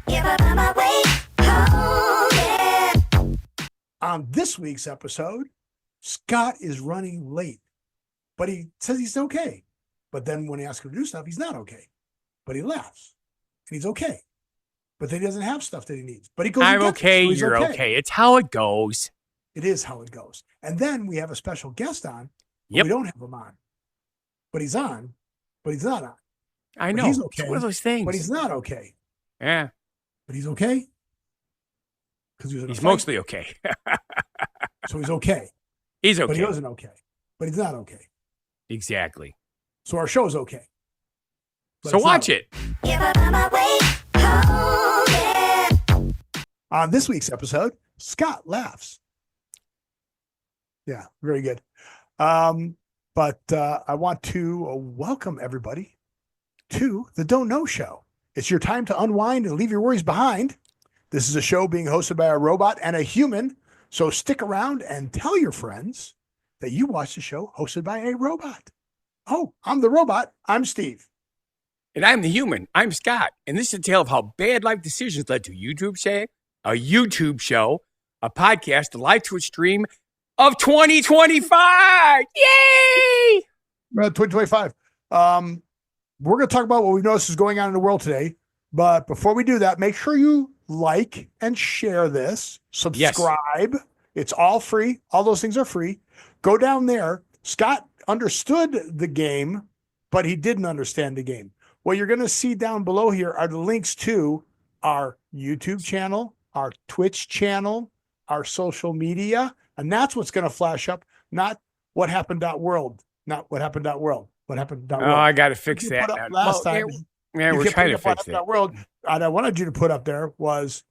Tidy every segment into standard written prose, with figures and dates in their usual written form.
If I find my way home, yeah. On this week's episode, Scott is running late, but he says he's okay. But then when he asks him to do stuff, he's not okay. But he laughs and he's okay. But then he doesn't have stuff that he needs. But he goes, I'm okay, so he's you're okay. It's how it goes. It is how it goes. And then we have a special guest on. Yep. We don't have him on. But he's on, but he's not on. I know. But he's okay. It's one of those things. But he's not okay. Yeah. But he's okay. Because he's mostly okay. So he's okay. He's okay. But he wasn't okay. But he's not okay. Exactly. So our show's okay. But so watch it. If I find my way home, yeah. On this week's episode, Scott laughs. Yeah, very good. But I want to welcome everybody to the Don't Know Show. It's your time to unwind and leave your worries behind. This is a show being hosted by a robot and a human. So stick around and tell your friends that you watched a show hosted by a robot. Oh, I'm the robot. I'm Steve. And I'm the human. I'm Scott. And this is a tale of how bad life decisions led to a YouTube show, a podcast, a live Twitch stream of 2025. Yay! 2025. We're going to talk about what we've noticed is going on in the world today. But before we do that, make sure you like and share this. Subscribe. Yes. It's all free. All those things are free. Go down there. Scott understood the game, but he didn't understand the game. What you're going to see down below here are the links to our YouTube channel, our Twitch channel, our social media, and that's what's going to flash up, not what happened.world, not what happened.world, what happened.world. Oh, I got to fix that. Last time. Yeah, we're trying to fix it. World, and I wanted you to put up there was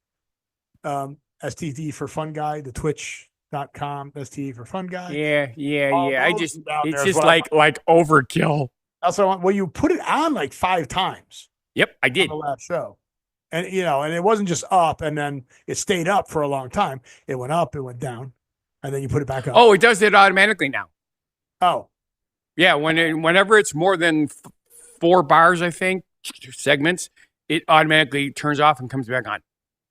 STD for Fun Guy, the Twitch.com, STD for Fun Guy. Yeah. It's just like overkill. That's what I want. Well, you put it on like 5 times. Yep, I did. On the last show. And, and it wasn't just up and then it stayed up for a long time. It went up, it went down, and then you put it back up. Oh, it does it automatically now. Oh. Yeah, whenever it's more than 4 bars, I think, segments, it automatically turns off and comes back on.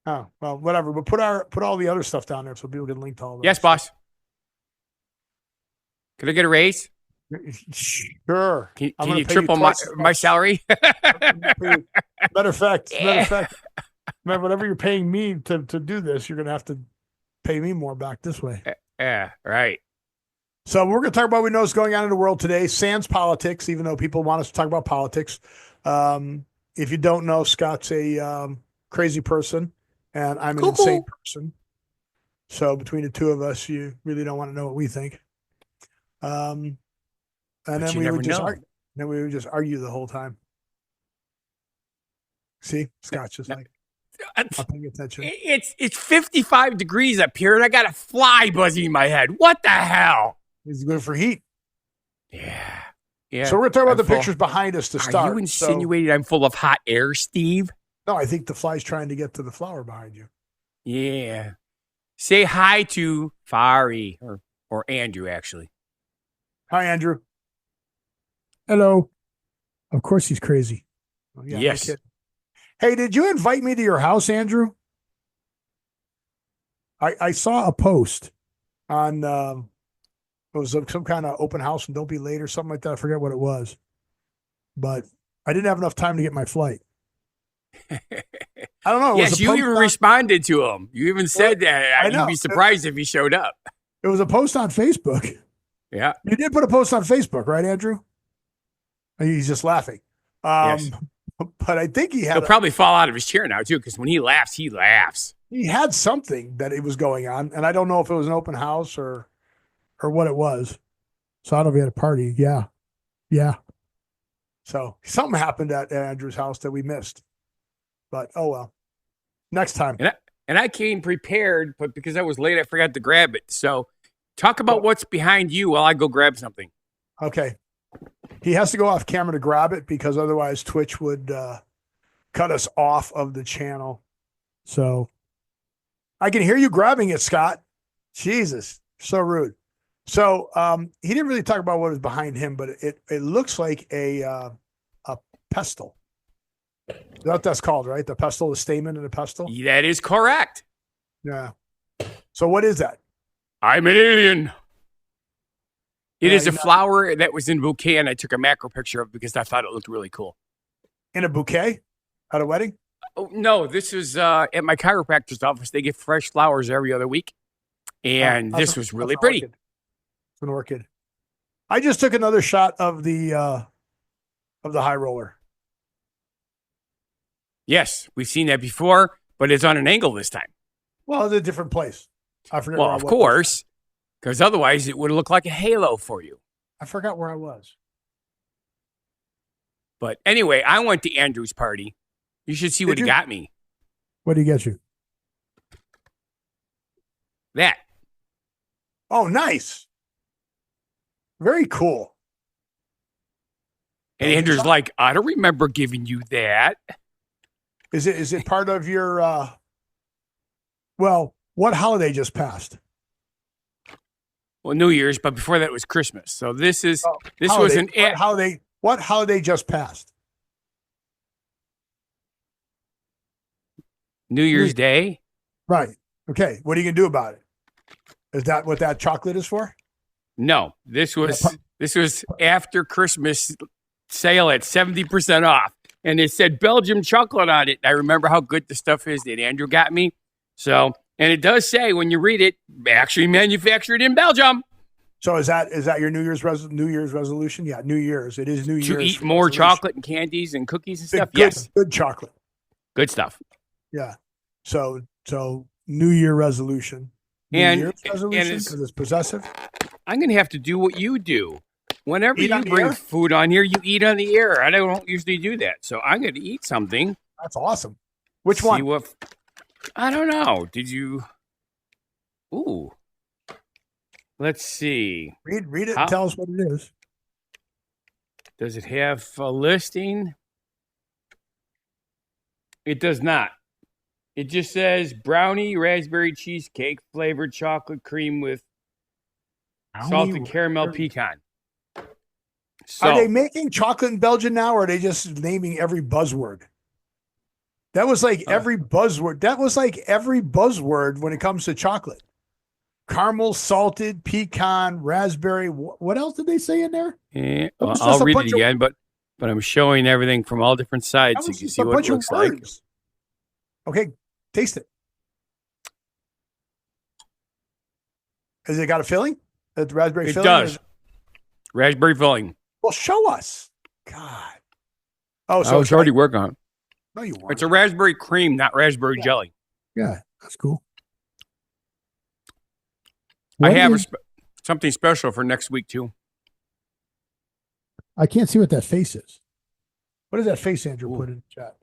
Oh, well, whatever. But put all the other stuff down there so people can link to all of Yes, boss. Could I get a raise? Sure. Can you triple my salary? Matter of fact, man, whatever you're paying me to do this, you're going to have to pay me more back this way. Yeah, right. So we're going to talk about what we know is going on in the world today, sans politics, even though people want us to talk about politics. If you don't know, Scott's a crazy person, and I'm an insane person. So between the two of us, you really don't want to know what we think. And then we would just argue the whole time. See, Scott's just like not paying attention. It's 55 degrees up here, and I got a fly buzzing in my head. What the hell? It's good for heat. Yeah. So we're going to talk about the pictures behind us to start. Are you insinuating I'm full of hot air, Steve? No, I think the fly's trying to get to the flower behind you. Yeah. Say hi to Fari or Andrew, actually. Hi, Andrew. Hello. Of course he's crazy. Oh, yeah, yes. No, hey, did you invite me to your house, Andrew? I saw a post on it was some kind of open house and don't be late or something like that. I forget what it was. But I didn't have enough time to get my flight. I don't know. Yes, you even responded to him. You even said that you'd be surprised if he showed up. It was a post on Facebook. Yeah. You did put a post on Facebook, right, Andrew? He's just laughing. Yes. But I think he'll probably fall out of his chair now, too, because when he laughs, he laughs. He had something that it was going on, and I don't know if it was an open house or what it was. So I don't know if he had a party. Yeah. So something happened at Andrew's house that we missed. But, oh, well. Next time. And I came prepared, but because I was late, I forgot to grab it. So talk about what's behind you while I go grab something. Okay. He has to go off camera to grab it because otherwise Twitch would cut us off of the channel. So I can hear you grabbing it, Scott. Jesus, so rude. So he didn't really talk about what was behind him, but it looks like a pestle. That's called, right? The pestle, the stamen and the pestle? That is correct. Yeah. So what is that? I'm an alien. It Yeah, is a flower that was in a bouquet, and I took a macro picture of it because I thought it looked really cool. In a bouquet at a wedding? Oh, no, this is at my chiropractor's office. They get fresh flowers every other week, and this was really pretty. It's an orchid. I just took another shot of the high roller. Yes, we've seen that before, but it's on an angle this time. Well, it's a different place. I forget. Well, of course, because otherwise it would look like a halo for you. I forgot where I was. But anyway, I went to Andrew's party. You should see what he got me. What did he get you? That. Oh, nice. Very cool. And Andrew's like, I don't remember giving you that. Is it part of your well, what holiday just passed? Well, New Year's, but before that was Christmas. So this was an holiday. What holiday just passed? New Year's Day. Right. Okay. What are you gonna do about it? Is that what that chocolate is for? No, this was after Christmas sale at 70% off. And it said Belgium chocolate on it. I remember how good the stuff is that Andrew got me. So, and it does say when you read it, actually manufactured in Belgium. So is that your New Year's resolution? Yeah, New Year's. It is New Year's. To eat more chocolate and candies and cookies and stuff. Yes, good chocolate. Good stuff. Yeah. So New Year resolution. New Year's resolution because it's possessive. I'm going to have to do what you do. Whenever you bring food on here, you eat on the air. I don't usually do that. So I'm going to eat something. That's awesome. Which one? I don't know. Did you? Ooh. Let's see. Read it and tell us what it is. Does it have a listing? It does not. It just says brownie raspberry cheesecake flavored chocolate cream with salted caramel pecan. So, are they making chocolate in Belgium now, or are they just naming every buzzword? That was like every buzzword. That was like every buzzword when it comes to chocolate. Caramel, salted, pecan, raspberry. What else did they say in there? Yeah, well, I'll read it again, but I'm showing everything from all different sides so you can see what it looks like. Okay, taste it. Has it got a filling? The raspberry filling? It does. Raspberry filling. Well, show us. God. Oh, so I was already working on it. No, you weren't. It's a raspberry cream, not raspberry jelly. Yeah, that's cool. I have something special for next week, too. I can't see what that face is. What is that face Andrew put in the chat?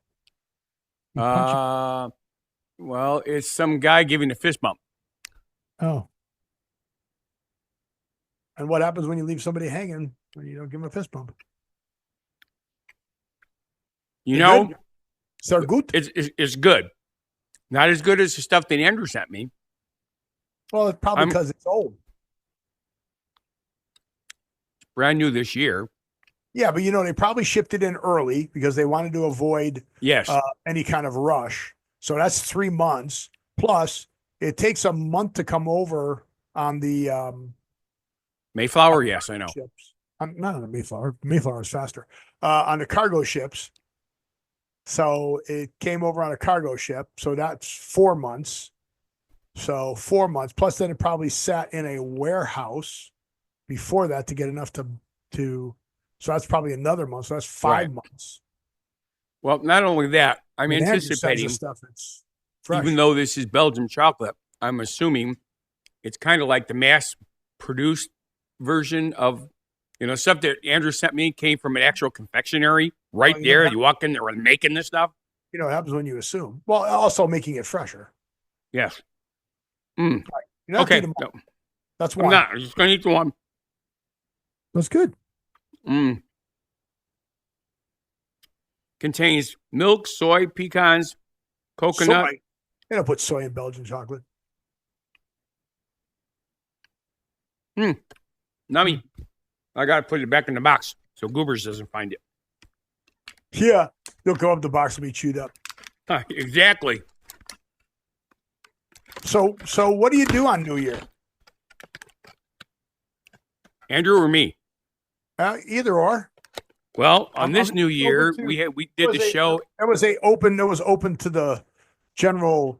Well, it's some guy giving a fist bump. Oh. And what happens when you leave somebody hanging when you don't give them a fist bump? You know, good? So good. It's good. Not as good as the stuff that Andrew sent me. Well, it's probably because it's old. Brand new this year. Yeah, but they probably shipped it in early because they wanted to avoid any kind of rush. So that's 3 months. Plus, it takes a month to come over on the Mayflower. Yes, I know. Ships. Not on the Mayflower. Mayflower is faster. On the cargo ships. So it came over on a cargo ship. So that's 4 months. So 4 months. Plus, then it probably sat in a warehouse before that to get enough to. So that's probably another month. So that's 5 months. Well, not only that, I'm anticipating stuff that's fresh. Even though this is Belgian chocolate, I'm assuming it's kind of like the mass-produced version of, stuff that Andrew sent me came from an actual confectionery right there. You walk in there and making this stuff. You know what happens when you assume. Well, also making it fresher. Yes. Mm. Right. Okay. No. That's one. I'm not. I'm just going to eat the one. That's good. Contains milk, soy, pecans, coconut. Soy. They don't put soy in Belgian chocolate. Nummy. I got to put it back in the box so Goobers doesn't find it. Yeah. You'll go up, the box will be chewed up. Exactly. So what do you do on New Year? Andrew or me? Either or. Well, on this New Year, to- we did the show. It was open to the general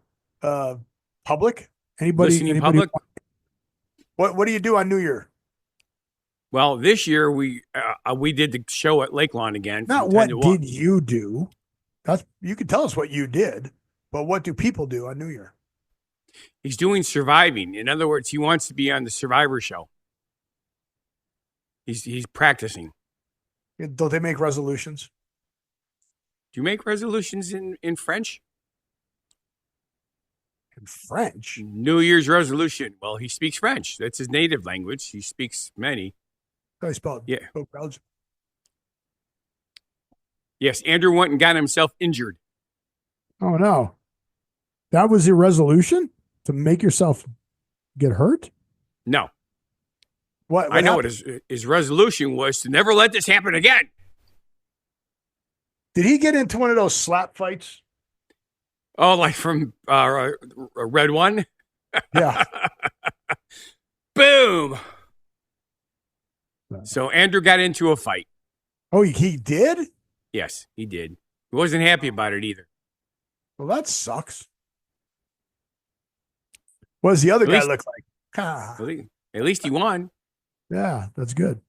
public. Listening public. What do you do on New Year? Well, this year we did the show at Lake Lawn again. Not what did you do? You can tell us what you did, but what do people do on New Year? He's doing surviving. In other words, he wants to be on the Survivor show. He's practicing. Don't they make resolutions? Do you make resolutions in French? In French? New Year's resolution. Well, he speaks French. That's his native language. He speaks many. How do you spell it? Yeah. Oh, Belgium. Yes, Andrew went and got himself injured. Oh, no. That was your resolution? To make yourself get hurt? No. What I know happened? what his resolution was to never let this happen again. Did he get into one of those slap fights? Oh, like from a Red One? Yeah. Boom. So Andrew got into a fight. Oh, he did? Yes, he did. He wasn't happy about it either. Well, that sucks. What does the other guy look like? Ah. At least he won. Yeah, that's good.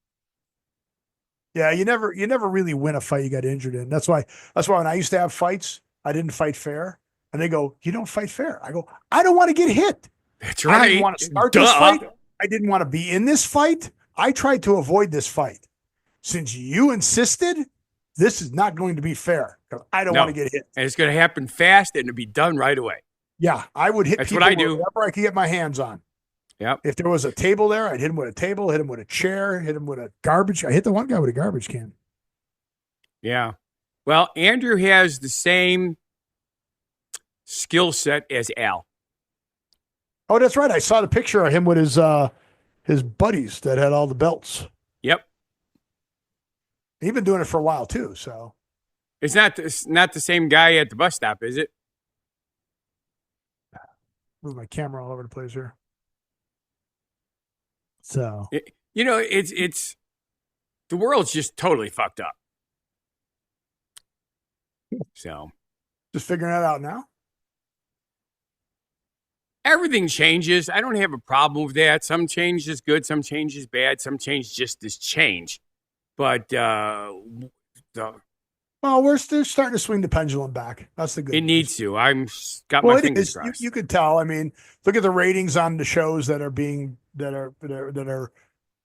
Yeah, you never really win a fight you got injured in. That's why when I used to have fights, I didn't fight fair. And they go, "You don't fight fair." I go, "I don't want to get hit." That's right. I didn't want to start this fight. I didn't want to be in this fight. I tried to avoid this fight. Since you insisted, this is not going to be fair because I don't want to get hit. And it's going to happen fast and it'll be done right away. Yeah, I would hit people what I do. wherever I could get my hands on. Yep. If there was a table there, I'd hit him with a table, hit him with a chair, hit him with a garbage. I hit the one guy with a garbage can. Yeah. Well, Andrew has the same skill set as Al. Oh, that's right. I saw the picture of him with his buddies that had all the belts. Yep. He's been doing it for a while too. So it's not the same guy at the bus stop, is it? Move my camera all over the place here. So it's the world's just totally fucked up. So just figuring that out now. Everything changes. I don't have a problem with that. Some change is good, some change is bad, some change just is change. But we're still starting to swing the pendulum back. That's the good. It needs to. I'm got my fingers crossed. You could tell. I mean, look at the ratings on the shows that are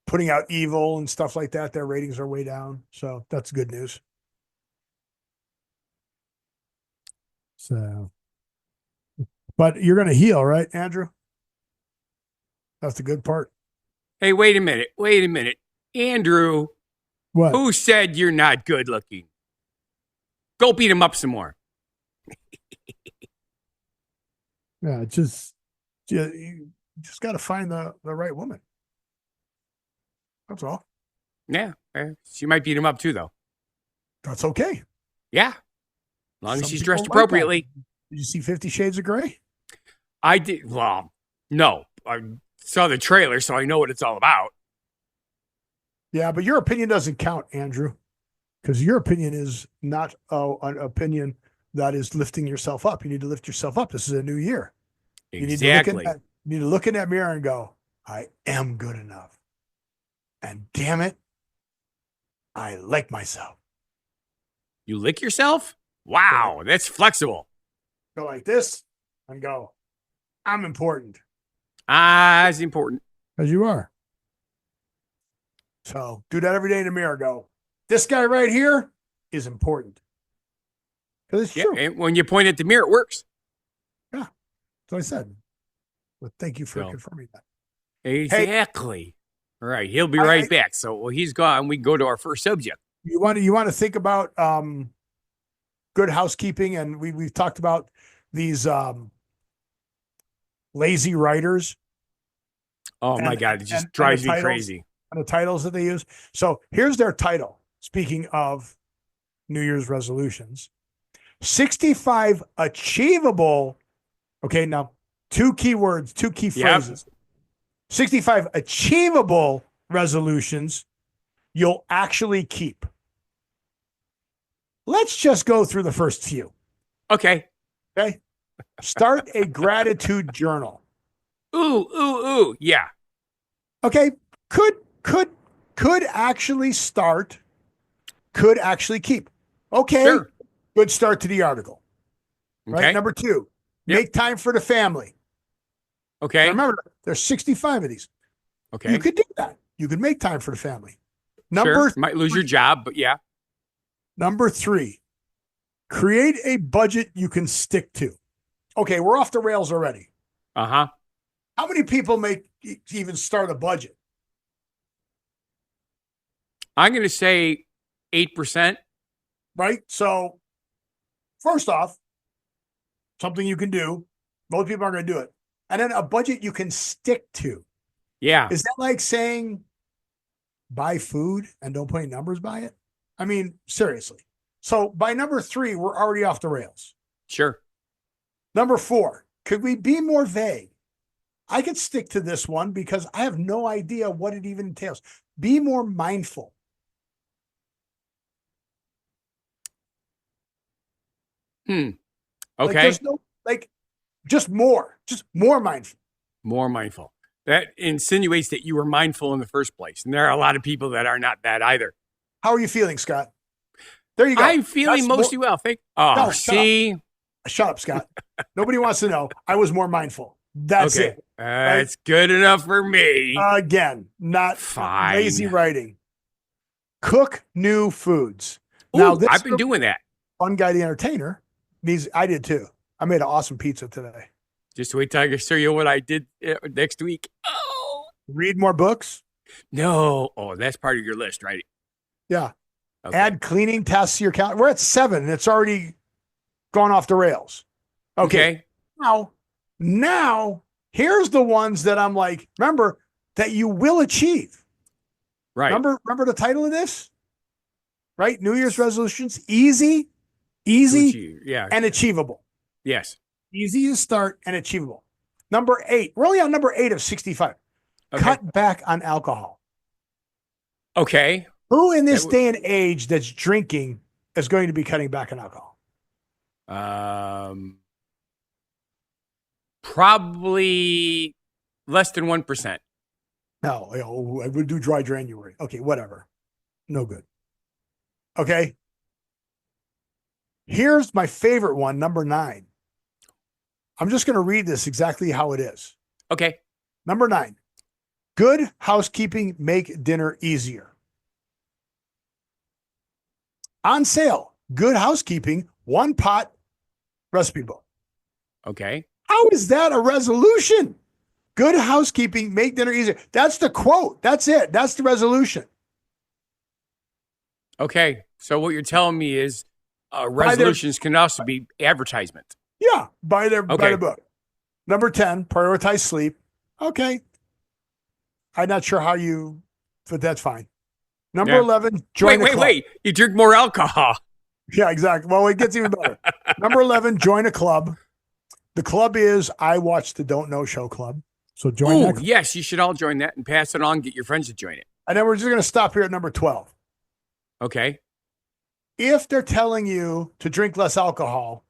putting out evil and stuff like that. Their ratings are way down. So that's good news. So, but you're going to heal, right, Andrew? That's the good part. Hey, wait a minute. Andrew, what? Who said you're not good looking? Go beat him up some more. Yeah, you just got to find the right woman. That's all. Yeah, she might beat him up too, though. That's okay. Yeah, as long as she's dressed like appropriately. Did you see 50 Shades of Grey? I did. Well, no, I saw the trailer, so I know what it's all about. Yeah, but your opinion doesn't count, Andrew, because your opinion is not an opinion that is lifting yourself up. You need to lift yourself up. This is a new year. Exactly. You need to look in that mirror and go, I am good enough. And damn it, I like myself. You lick yourself? Wow, that's flexible. Go like this and go, I'm important. It's important. As you are. So do that every day in the mirror. Go, this guy right here is important. Because it's true. And when you point at the mirror, it works. Yeah. That's what I said. Well, thank you for confirming that. Exactly. Hey, all right. He'll be right back. So while he's gone, we can go to our first subject. You want to think about good housekeeping, and we've talked about these lazy writers. Oh my God, it just drives me crazy. And the titles that they use. So here's their title. Speaking of New Year's resolutions, 65 achievable. Okay, now two key words, two key phrases. 65 achievable resolutions you'll actually keep. Let's just go through the first few. Okay. Okay. Start a gratitude journal. Ooh. Yeah. Okay. Could actually start, could actually keep. Okay. Sure. Good start to the article. Right. Okay. Number 2, Yep. make time for the family. Okay. Now remember, there's 65 of these. Okay. You could do that. You could make time for the family. Sure. Might lose your job, but yeah. Number 3, create a budget you can stick to. Okay, we're off the rails already. Uh-huh. How many people even start a budget? I'm going to say 8%. Right? So, first off, something you can do. Most people aren't going to do it. And then a budget you can stick to. Yeah. Is that like saying buy food and don't put any numbers by it? I mean, seriously. So by number 3, we're already off the rails. Sure. Number 4, could we be more vague? I could stick to this one because I have no idea what it even entails. Be more mindful. Okay. Like there's no, just more mindful. More mindful. That insinuates that you were mindful in the first place. And there are a lot of people that are not that either. How are you feeling, Scott? There you go. I'm feeling mostly well. No, see? Shut up, Scott. Nobody wants to know. I was more mindful. That's okay. it. It's good enough for me. Again, not Fine. Lazy writing. Cook new foods. Ooh, Now, this I've been doing that. Funguy The Entertainer. I did too. I made an awesome pizza today. Just wait till I can show you what I did next week. Oh. Read more books. No. Oh, that's part of your list, right? Yeah. Okay. Add cleaning tasks to your calendar. We're at 7 and it's already gone off the rails. Okay. Now, here's the ones that I'm like, remember that you will achieve. Right. Remember the title of this? Right? New Year's resolutions, easy, yeah, and achievable. Yes. Easy to start and achievable. Number 8. We're only on number 8 of 65. Okay. Cut back on alcohol. Okay. Who in this day and age that's drinking is going to be cutting back on alcohol? Probably less than 1%. No, I would do dry January. Okay, whatever. No good. Okay. Here's my favorite one, number 9. I'm just going to read this exactly how it is. Okay. Number 9. Good housekeeping make dinner easier. On sale, Good Housekeeping, 1-pot recipe book. Okay. How is that a resolution? Good housekeeping make dinner easier. That's the quote. That's it. That's the resolution. Okay. So what you're telling me is resolutions can also be advertisement. Yeah. Buy their book. Number 10, prioritize sleep. Okay. I'm not sure how but that's fine. Number 11, join a club. Wait. You drink more alcohol. Yeah, exactly. Well, it gets even better. Number 11, join a club. The club is I Watch the Don't Know Show Club. So join that club. Yes, you should all join that and pass it on. Get your friends to join it. And then we're just going to stop here at number 12. Okay. If they're telling you to drink less alcohol,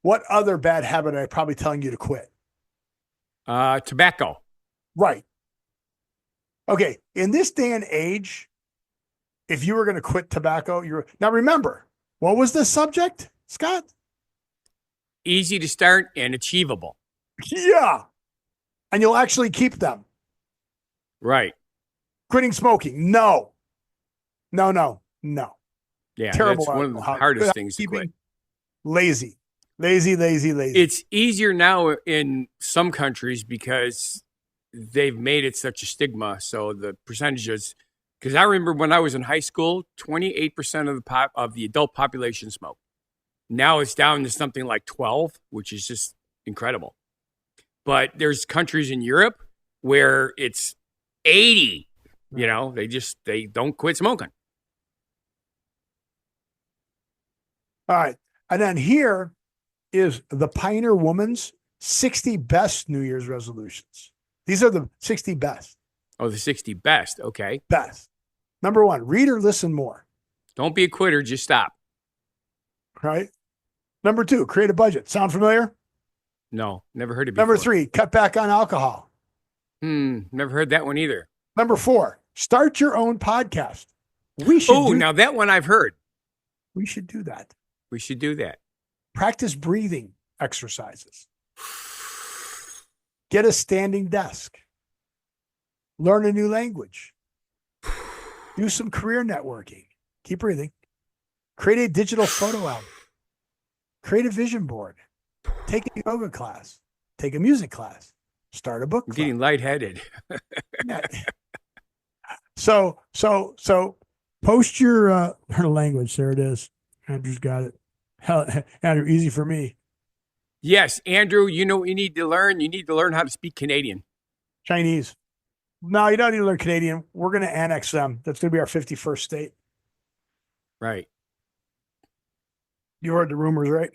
what other bad habit are they probably telling you to quit? Tobacco. Right. Okay. In this day and age, if you were going to quit tobacco, now remember, what was the subject, Scott? Easy to start and achievable. Yeah. And you'll actually keep them. Right. Quitting smoking. No. Yeah. Terrible. That's one of the hardest things to quit. Lazy. It's easier now in some countries because they've made it such a stigma. So the percentages, because I remember when I was in high school, 28% of the adult population smoked. Now it's down to something like 12, which is just incredible. But there's countries in Europe where it's 80. You know, they don't quit smoking. All right. And then here is the Pioneer Woman's 60 best New Year's resolutions. These are the 60 best. Oh, the 60 best. Okay. Best. Number 1, read or listen more. Don't be a quitter. Just stop. Right? Number 2, create a budget. Sound familiar? No, never heard it before. Number 3, cut back on alcohol. Never heard that one either. Number 4, start your own podcast. We should now that one I've heard. We should do that. We should do that. Practice breathing exercises. Get a standing desk. Learn a new language. Do some career networking. Keep breathing. Create a digital photo album. Create a vision board. Take a yoga class. Take a music class. Start a book club. I'm getting lightheaded. Yeah. So post your learn a language. There it is. Andrew's got it. Hell, Andrew, easy for me. Yes, Andrew, you know what you need to learn? You need to learn how to speak Canadian. Chinese. No, you don't need to learn Canadian. We're going to annex them. That's going to be our 51st state. Right. You heard the rumors, right?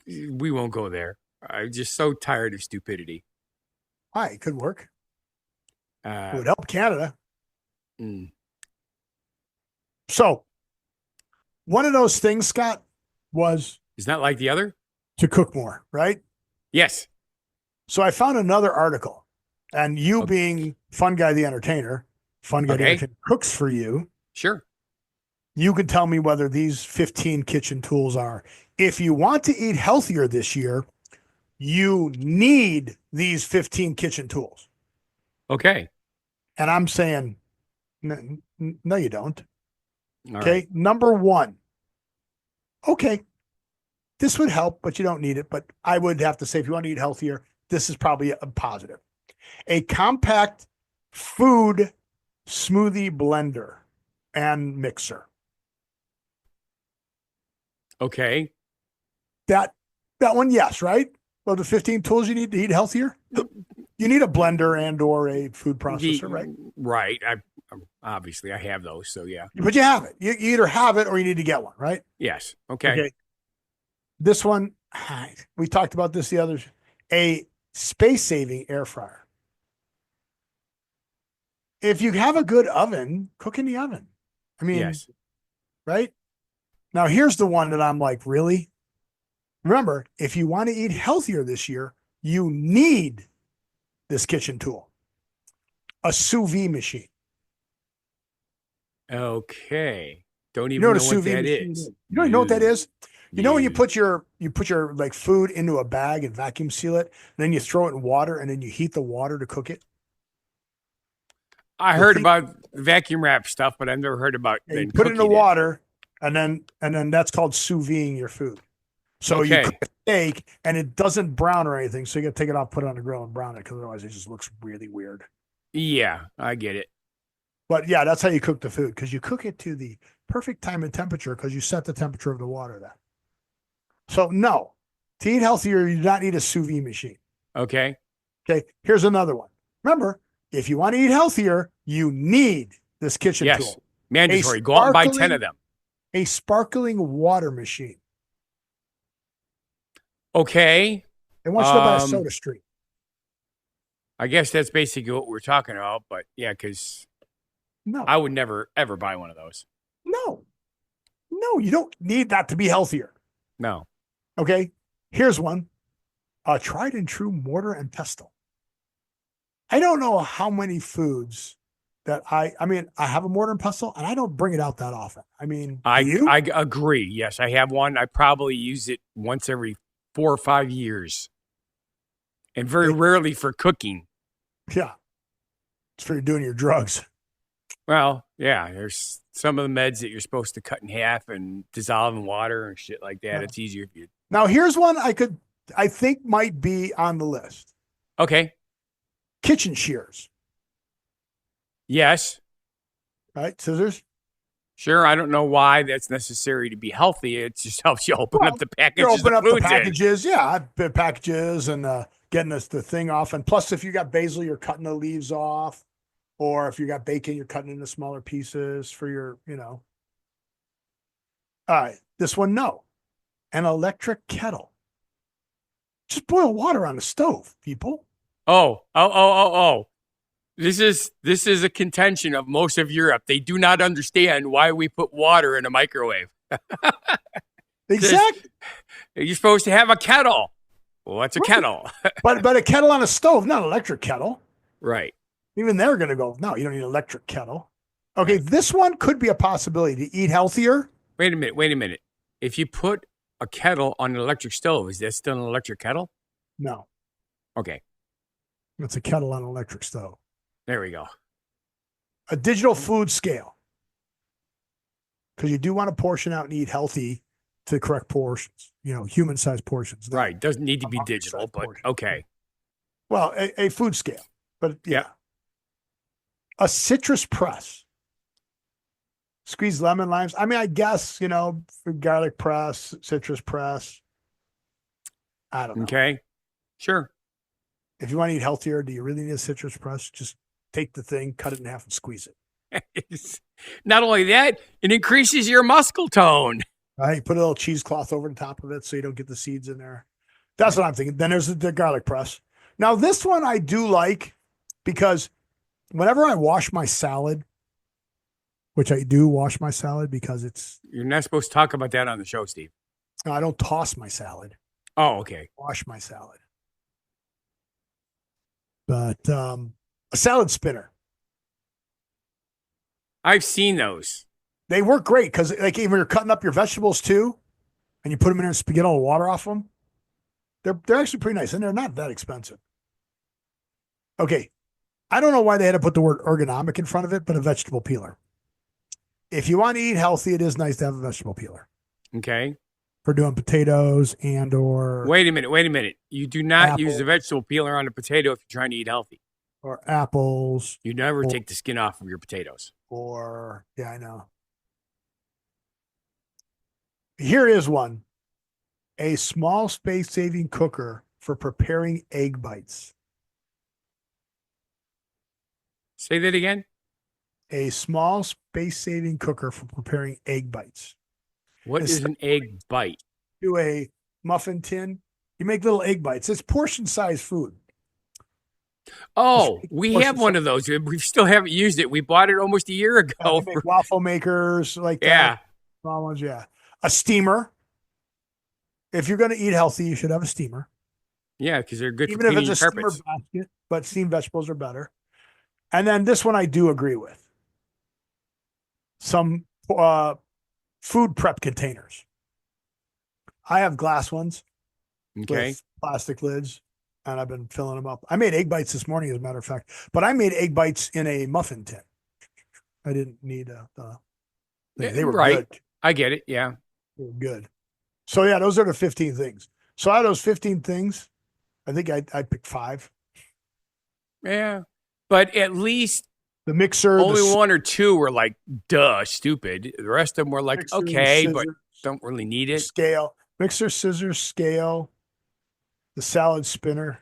We won't go there. I'm just so tired of stupidity. Why? It could work. It would help Canada. So, one of those things, Scott, was... Is not like the other? To cook more, right? Yes. So I found another article, and you being Funguy the Entertainer, Funguy the Entertainer cooks for you. Sure. You can tell me whether these 15 kitchen tools are. If you want to eat healthier this year, you need these 15 kitchen tools. Okay. And I'm saying, no, you don't. All okay. Right. Number 1. Okay. This would help, but you don't need it. But I would have to say, if you want to eat healthier, this is probably a positive. A compact food smoothie blender and mixer. Okay. That one, yes, right? Well, the 15 tools you need to eat healthier. You need a blender and or a food processor, right? Right. Obviously I have those, so yeah. But you have it. You either have it or you need to get one, right? Yes. Okay. This one, we talked about this the others. A space-saving air fryer. If you have a good oven, cook in the oven. I mean, yes. Right? Now, here's the one that I'm like, really? Remember, if you want to eat healthier this year, you need this kitchen tool. A sous vide machine. Okay. Don't even know what that is. You don't even know what that is? You know when you put your like food into a bag and vacuum seal it, and then you throw it in water and then you heat the water to cook it? I heard about vacuum wrap stuff, but I've never heard about you put it in the water and then that's called sous videing your food. So you cook a steak and it doesn't brown or anything, so you got to take it off, put it on the grill and brown it, because otherwise it just looks really weird. Yeah, I get it. But yeah, that's how you cook the food, because you cook it to the perfect time and temperature, because you set the temperature of the water then. So no, to eat healthier, you do not need a sous vide machine. Okay. Okay. Here's another one. Remember, if you want to eat healthier, you need this kitchen tool. Mandatory. Go out and buy 10 of them. A sparkling water machine. Okay. They want you to buy a Soda Stream. I guess that's basically what we're talking about, but yeah, because I would never, ever buy one of those. No, you don't need that to be healthier. No. Okay. Here's one. A tried and true mortar and pestle. I don't know how many foods that I have a mortar and pestle and I don't bring it out that often. I mean, I agree. Yes, I have one. I probably use it once every 4 or 5 years, and very rarely for cooking. Yeah. It's for doing your drugs. Well, yeah, there's some of the meds that you're supposed to cut in half and dissolve in water and shit like that. Yeah. It's easier if you. Now, here's one I think might be on the list. Okay. Kitchen shears. Yes. Right? Scissors. Sure. I don't know why that's necessary to be healthy. It just helps you open up the packages. Open up the packages. Yeah. Packages and getting the thing off. And plus, if you got basil, you're cutting the leaves off. Or if you got bacon, you're cutting into smaller pieces for your, All right. This one, no. An electric kettle. Just boil water on the stove, people. Oh. This is a contention of most of Europe. They do not understand why we put water in a microwave. Exactly. You're supposed to have a kettle. Well, what's a kettle? but a kettle on a stove, not an electric kettle. Right. Even they're going to go, no, you don't need an electric kettle. Okay, this one could be a possibility to eat healthier. Wait a minute. If you put a kettle on an electric stove, is that still an electric kettle? No. Okay. It's a kettle on an electric stove. There we go. A digital food scale. Because you do want to portion out and eat healthy to the correct portions, human-sized portions. Right. Doesn't need to be digital, but portion. Okay. Well, a food scale, but yeah. A citrus press. Squeeze lemon, limes. I mean, I guess, garlic press, citrus press. I don't know. Okay. Sure. If you want to eat healthier, do you really need a citrus press? Just take the thing, cut it in half, and squeeze it. Not only that, it increases your muscle tone. Right. Put a little cheesecloth over the top of it so you don't get the seeds in there. That's what I'm thinking. Then there's the garlic press. Now, this one I do like because whenever I wash my salad, which I do wash my salad because it's... You're not supposed to talk about that on the show, Steve. No, I don't toss my salad. Oh, okay. Wash my salad. But a salad spinner. I've seen those. They work great because like even you're cutting up your vegetables too, and you put them in there and get all the water off them. They're actually pretty nice, and they're not that expensive. Okay. I don't know why they had to put the word ergonomic in front of it, but a vegetable peeler. If you want to eat healthy, it is nice to have a vegetable peeler. Okay. For doing potatoes and or... Wait a minute. You do not use a vegetable peeler on a potato if you're trying to eat healthy. Or apples. You never take the skin off of your potatoes. Or, yeah, I know. Here is one. A small space-saving cooker for preparing egg bites. Say that again? A small space-saving cooker for preparing egg bites. What is an egg bite? Do a muffin tin. You make little egg bites. It's portion-sized food. Oh, we have one of those. We still haven't used it. We bought it almost a year ago. Make waffle makers like that. Yeah. Small ones, yeah. A steamer. If you're going to eat healthy, you should have a steamer. Yeah, because they're good even for cleaning if it's a carpets. Steamer basket, but steamed vegetables are better. And then this one I do agree with. Some food prep containers. I have glass ones with plastic lids, and I've been filling them up. I made egg bites this morning, as a matter of fact, but I made egg bites in a muffin tin. I didn't need they were good. I get it. Yeah. They were good. So yeah, those are the 15 things. So out of those 15 things, I think I picked 5. Yeah. But at least the mixer, only 1 or 2 were like, duh, stupid. The rest of them were like, mixer, okay, scissors, but don't really need it. Scale, mixer, scissors, scale, the salad spinner,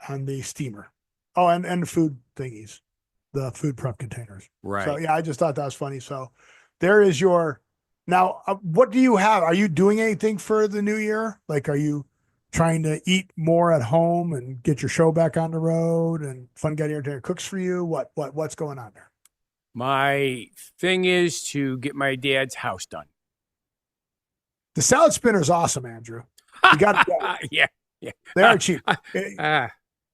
and the steamer. Oh, and the food thingies, the food prep containers. Right. So yeah, I just thought that was funny. So there is your, now what do you have? Are you doing anything for the new year? Like, are you trying to eat more at home and get your show back on the road and Funguy The Entertainer cooks for you? What's going on there? My thing is to get my dad's house done. The salad spinner is awesome, Andrew. You got it. Yeah. They are cheap.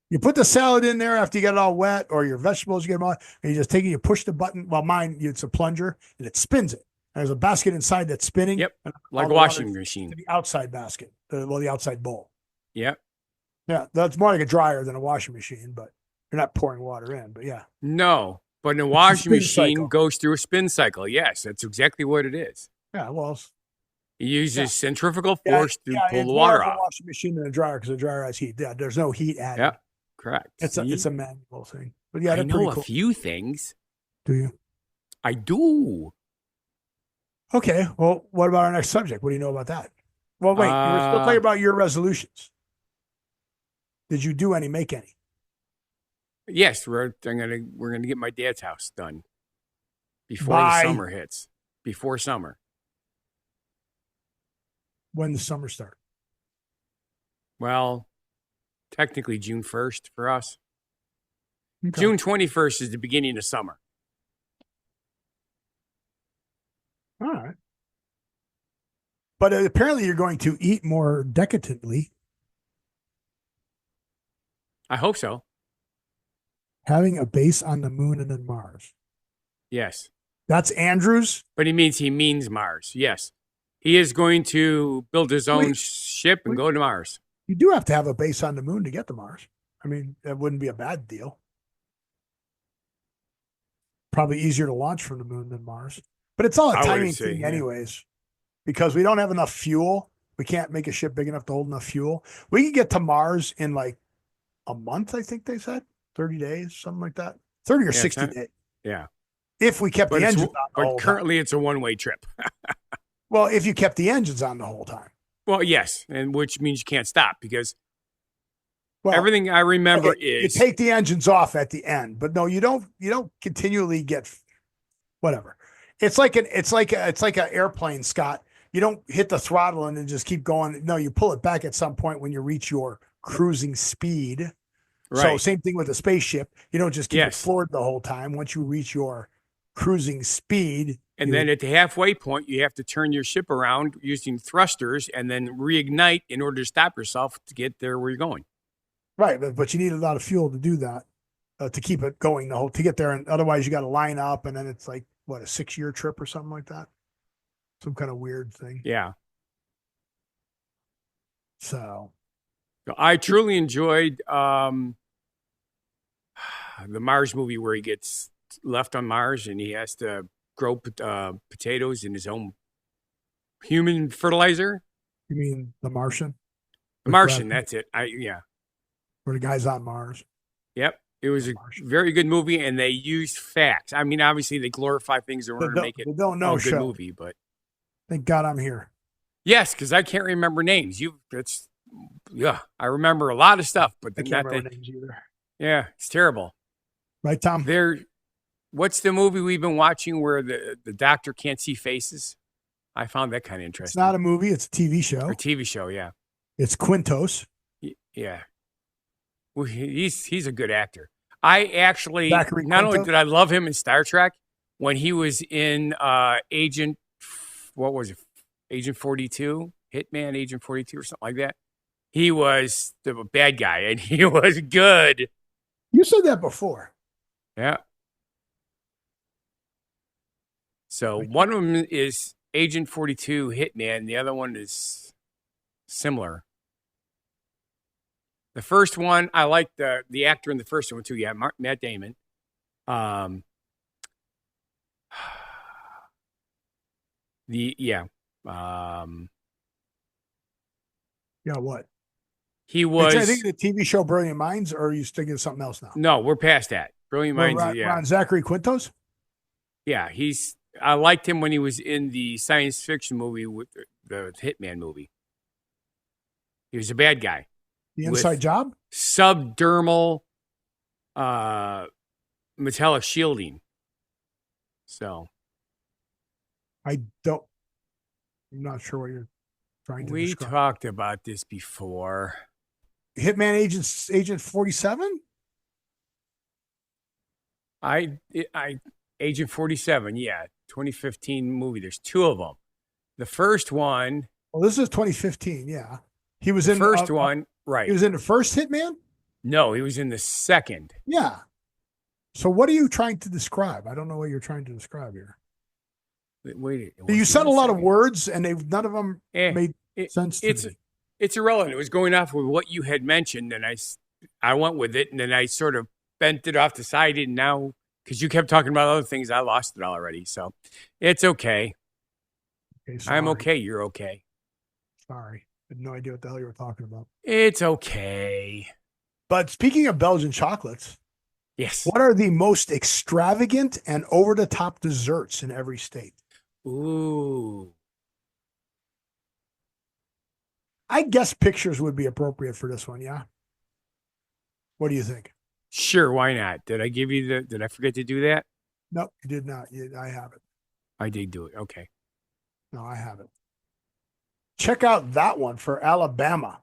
You put the salad in there after you get it all wet, or your vegetables, you get them all, and you just take it, you push the button. Well, mine, it's a plunger, and it spins it. And there's a basket inside that's spinning. Yep, like a washing machine. The outside basket, the outside bowl. Yep. Yeah, that's more like a dryer than a washing machine, but you're not pouring water in, but yeah. No, but a washing machine goes through a spin cycle. Yes, that's exactly what it is. Yeah, well. It uses centrifugal force to pull the water off. It's more of a washing machine than a dryer because a dryer has heat. Yeah, there's no heat added. Yeah, correct. It's a manual thing. But yeah, I know cool. a few things. Do you? I do. Okay, well, what about our next subject? What do you know about that? Well, wait, we're still talking about your resolutions. Did you make any? Yes, we're gonna get my dad's house done before the summer hits. Before summer. when the summer starts? Well, technically June 1st for us. Okay. June 21st is the beginning of summer. All right. But apparently you're going to eat more decadently. I hope so. Having a base on the moon and then Mars. Yes. That's Andrews? But he means Mars. Yes. He is going to build his own ship and go to Mars. You do have to have a base on the moon to get to Mars. I mean, that wouldn't be a bad deal. Probably easier to launch from the moon than Mars. But it's all a timing thing anyways. Because we don't have enough fuel. We can't make a ship big enough to hold enough fuel. We can get to Mars in like a month, I think they said. 30 days, something like that. 30 or 60 days. Yeah. If we kept the engines on the whole But currently it's a one-way trip. Well, if you kept the engines on the whole time. Well, yes. And which means you can't stop because everything I remember is you take the engines off at the end, but no, you don't continually get whatever. It's like an airplane, Scott. You don't hit the throttle and then just keep going. No, you pull it back at some point when you reach your cruising speed. Right. So same thing with a spaceship. You don't just keep it floored the whole time. Once you reach your cruising speed. And then at the halfway point, you have to turn your ship around using thrusters and then reignite in order to stop yourself to get there where you're going. Right. But you need a lot of fuel to do that, to keep it going to get there. And otherwise you got to line up and then it's like, what, a 6-year trip or something like that? Some kind of weird thing. Yeah. So I truly enjoyed the Mars movie where he gets left on Mars and he has to grow potatoes in his own human fertilizer. You mean The Martian? The Martian, that's it. Where the guy's on Mars. Yep. It was a very good movie, and they used facts. I mean, obviously, they glorify things in order to make it a good movie, but thank God I'm here. Yes, because I can't remember names. I remember a lot of stuff, but I can't remember names either. Yeah, it's terrible. Right, Tom? What's the movie we've been watching where the doctor can't see faces? I found that kind of interesting. It's not a movie; it's a TV show. Or TV show, yeah. It's Quintos. Yeah. Well, he's a good actor. I actually Zachary not Quinto? only did I love him in Star Trek when he was in Agent 42, Hitman Agent 42 or something like that. He was the bad guy and he was good. You said that before. Yeah. So one of them is Agent 42 Hitman, the other one is similar. The first one, I like the actor in the first one too. Yeah, Matt Damon. Yeah, what? He was. I think the TV show Brilliant Minds, or are you thinking of something else now? No, we're past that. Brilliant Minds. Ron Zachary Quintos? Yeah, I liked him when he was in the science fiction movie with the Hitman movie. He was a bad guy. The Inside Job? Subdermal metallic shielding. So. I'm not sure what you're trying to describe. We talked about this before. Hitman Agent 47? Agent 47, yeah. 2015 movie. There's two of them. The first one. Well, this is 2015, yeah. He was in the first one, right. He was in the first Hitman? No, he was in the second. Yeah. So what are you trying to describe? I don't know what you're trying to describe here. Wait. You said a lot of words, and none of them made sense to me. It's irrelevant. It was going off with what you had mentioned, and I went with it, and then I sort of bent it off the side, and now, because you kept talking about other things, I lost it already. So it's okay. I'm okay. You're okay. Sorry. I had no idea what the hell you were talking about. It's okay. But speaking of Belgian chocolates, yes. What are the most extravagant and over-the-top desserts in every state? Ooh. I guess pictures would be appropriate for this one, yeah? What do you think? Sure, why not? Did I give you did I forget to do that? No, you did not. I have it. I did do it. Okay. No, I have it. Check out that one for Alabama.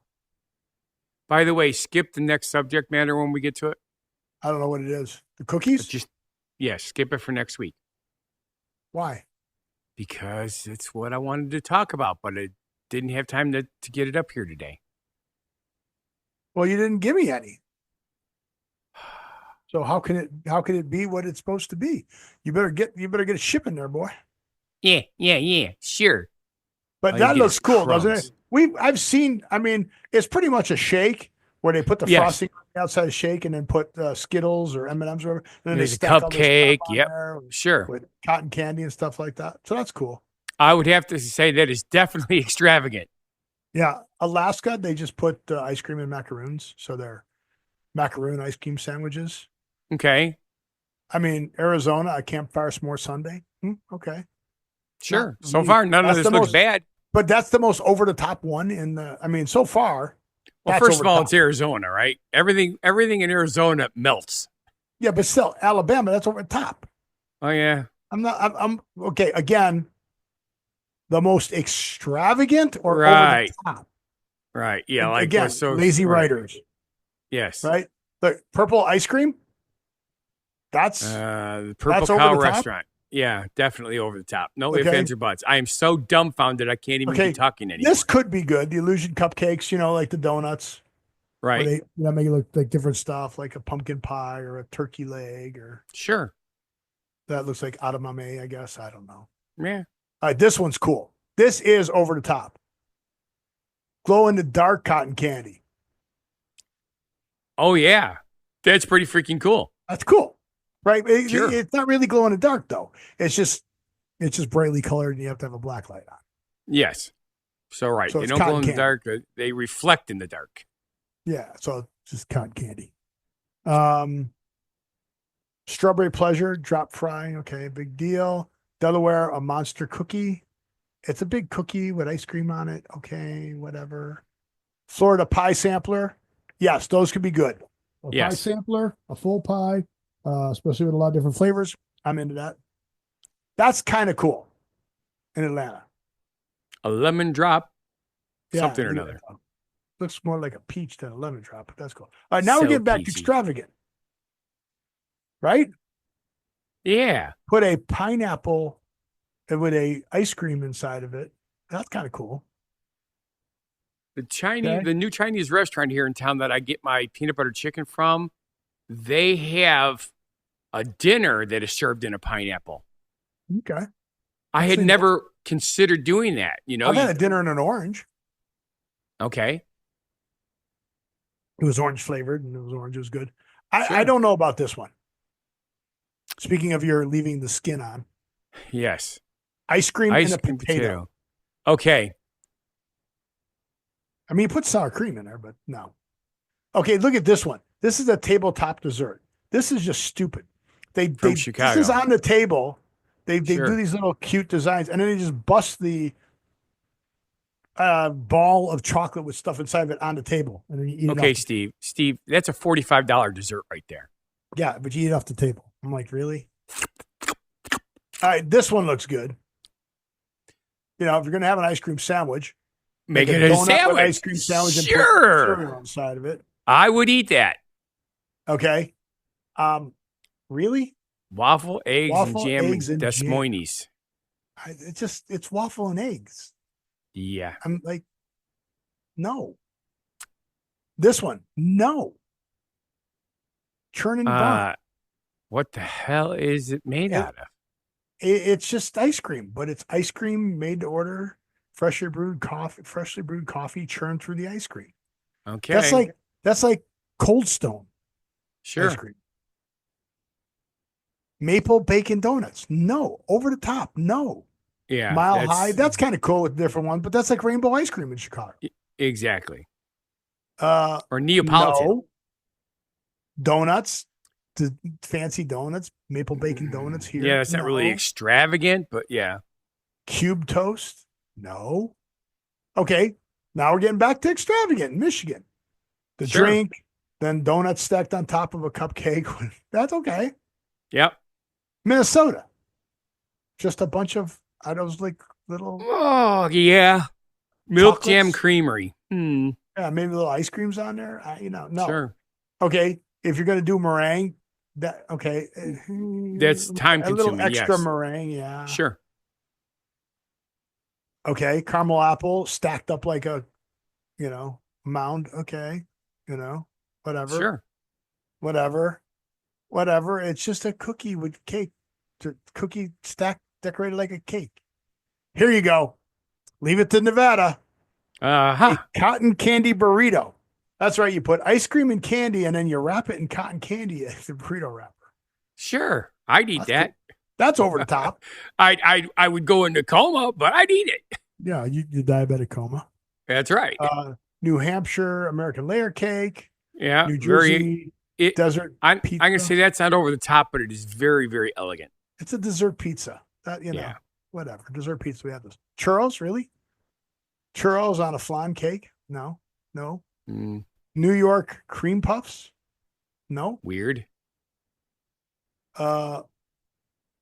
By the way, skip the next subject matter when we get to it. I don't know what it is. The cookies? Skip it for next week. Why? Because it's what I wanted to talk about, but I didn't have time to get it up here today. Well, you didn't give me any. So how can it be what it's supposed to be? You better get a ship in there, boy. Yeah, sure. But that looks cool, doesn't it? I've seen. I mean, it's pretty much a shake where they put the frosting on the outside of shake and then put Skittles or M&Ms or whatever. And then there's they a cupcake. Yep, sure. With cotton candy and stuff like that. So that's cool. I would have to say that is definitely extravagant. Yeah, Alaska, they just put ice cream and macaroons, so they're macaroon ice cream sandwiches. Okay. I mean, Arizona, a campfire s'more sundae. Okay. Sure. So far, none of this looks bad. But that's the most over the top one so far. Well, first of all, it's Arizona, right? Everything in Arizona melts. Yeah, but still, Alabama, that's over the top. Oh yeah. I'm okay. Again, the most extravagant or right. over the top. Right. Yeah. Like again, lazy writers. Yes. Right. The purple ice cream. That's the Purple Cow restaurant. Yeah, definitely over the top. No ifs, ands, or buts. I am so dumbfounded I can't even be talking anymore. This could be good. The illusion cupcakes, like the donuts. Right. They make it look like different stuff, like a pumpkin pie or a turkey leg or sure. That looks like edamame, I guess. I don't know. Yeah. All right, this one's cool. This is over the top. Glow in the dark cotton candy. Oh yeah. That's pretty freaking cool. That's cool. Right? Sure. It's not really glow in the dark though. It's just brightly colored and you have to have a black light on. Yes. So right. So they don't glow in the dark, they reflect in the dark. Yeah, so it's just cotton candy. Strawberry Pleasure, drop fry. Okay, big deal. Delaware, a monster cookie. It's a big cookie with ice cream on it. Okay, whatever. Florida pie sampler. Yes, those could be good. Pie sampler, a full pie, especially with a lot of different flavors. I'm into that. That's kind of cool in Atlanta. A lemon drop, something or another. Looks more like a peach than a lemon drop, but that's cool. All right, now we're getting back to extravagant. Right? Yeah. Put a pineapple with a ice cream inside of it. That's kind of cool. The new Chinese restaurant here in town that I get my peanut butter chicken from, they have a dinner that is served in a pineapple. Okay. I had never considered doing that. I've had a dinner in an orange. Okay. It was orange flavored and it was good. I don't know about this one. Speaking of your leaving the skin on. Yes. Ice cream and a potato. Okay. I mean, you put sour cream in there, but no. Okay, look at this one. This is a tabletop dessert. This is just stupid. From Chicago. This is on the table. They do these little cute designs, and then they just bust the ball of chocolate with stuff inside of it on the table. And then you eat it Steve, that's a $45 dessert right there. Yeah, but you eat it off the table. I'm like, really? All right, this one looks good. If you're going to have an ice cream sandwich, make it a sandwich. Ice cream sandwich and put cereal on the side of it. I would eat that. Okay. Really? Waffle, eggs, and jam. Des Moines. It's waffle and eggs. Yeah. I'm like, no. This one, no. Churning bun. What the hell is it made out of? It's just ice cream, but it's ice cream made to order, freshly brewed coffee churned through the ice cream. Okay. That's like Cold Stone. Sure. Ice cream. Maple bacon donuts. No. Over the top. No. Yeah. Mile High. That's kind of cool with different ones, but that's like rainbow ice cream in Chicago. Exactly. Or Neapolitan. No. Donuts. The fancy donuts. Maple bacon donuts here. Yeah, it's not really extravagant, but yeah. Cube toast. No. Okay. Now we're getting back to extravagant in Michigan. The drink, then donuts stacked on top of a cupcake. That's okay. Yep. Minnesota. Just a bunch of those like little. Oh, yeah. Milk Chocolates? Jam Creamery. Yeah, maybe little ice creams on there. No. Sure. Okay, if you're gonna do meringue, that's time a little consuming, extra yes. meringue. Yeah. Sure. Okay, caramel apple stacked up like a mound. Okay, whatever, Sure. whatever. It's just a cookie with cake, cookie stacked, decorated like a cake. Here you go. Leave it to Nevada. A cotton candy burrito. That's right. You put ice cream and candy, and then you wrap it in cotton candy as the burrito wrapper. Sure. I'd eat that. Cool. That's over the top. I would go into coma, but I'd eat it. Yeah, you diabetic coma. That's right. New Hampshire American layer cake. Yeah. New Jersey desert pizza. I'm going to say that's not over the top, but it is very, very elegant. It's a dessert pizza. Whatever. Dessert pizza. We have this. Churros, really? Churros on a flan cake? No. New York cream puffs? No. Weird. A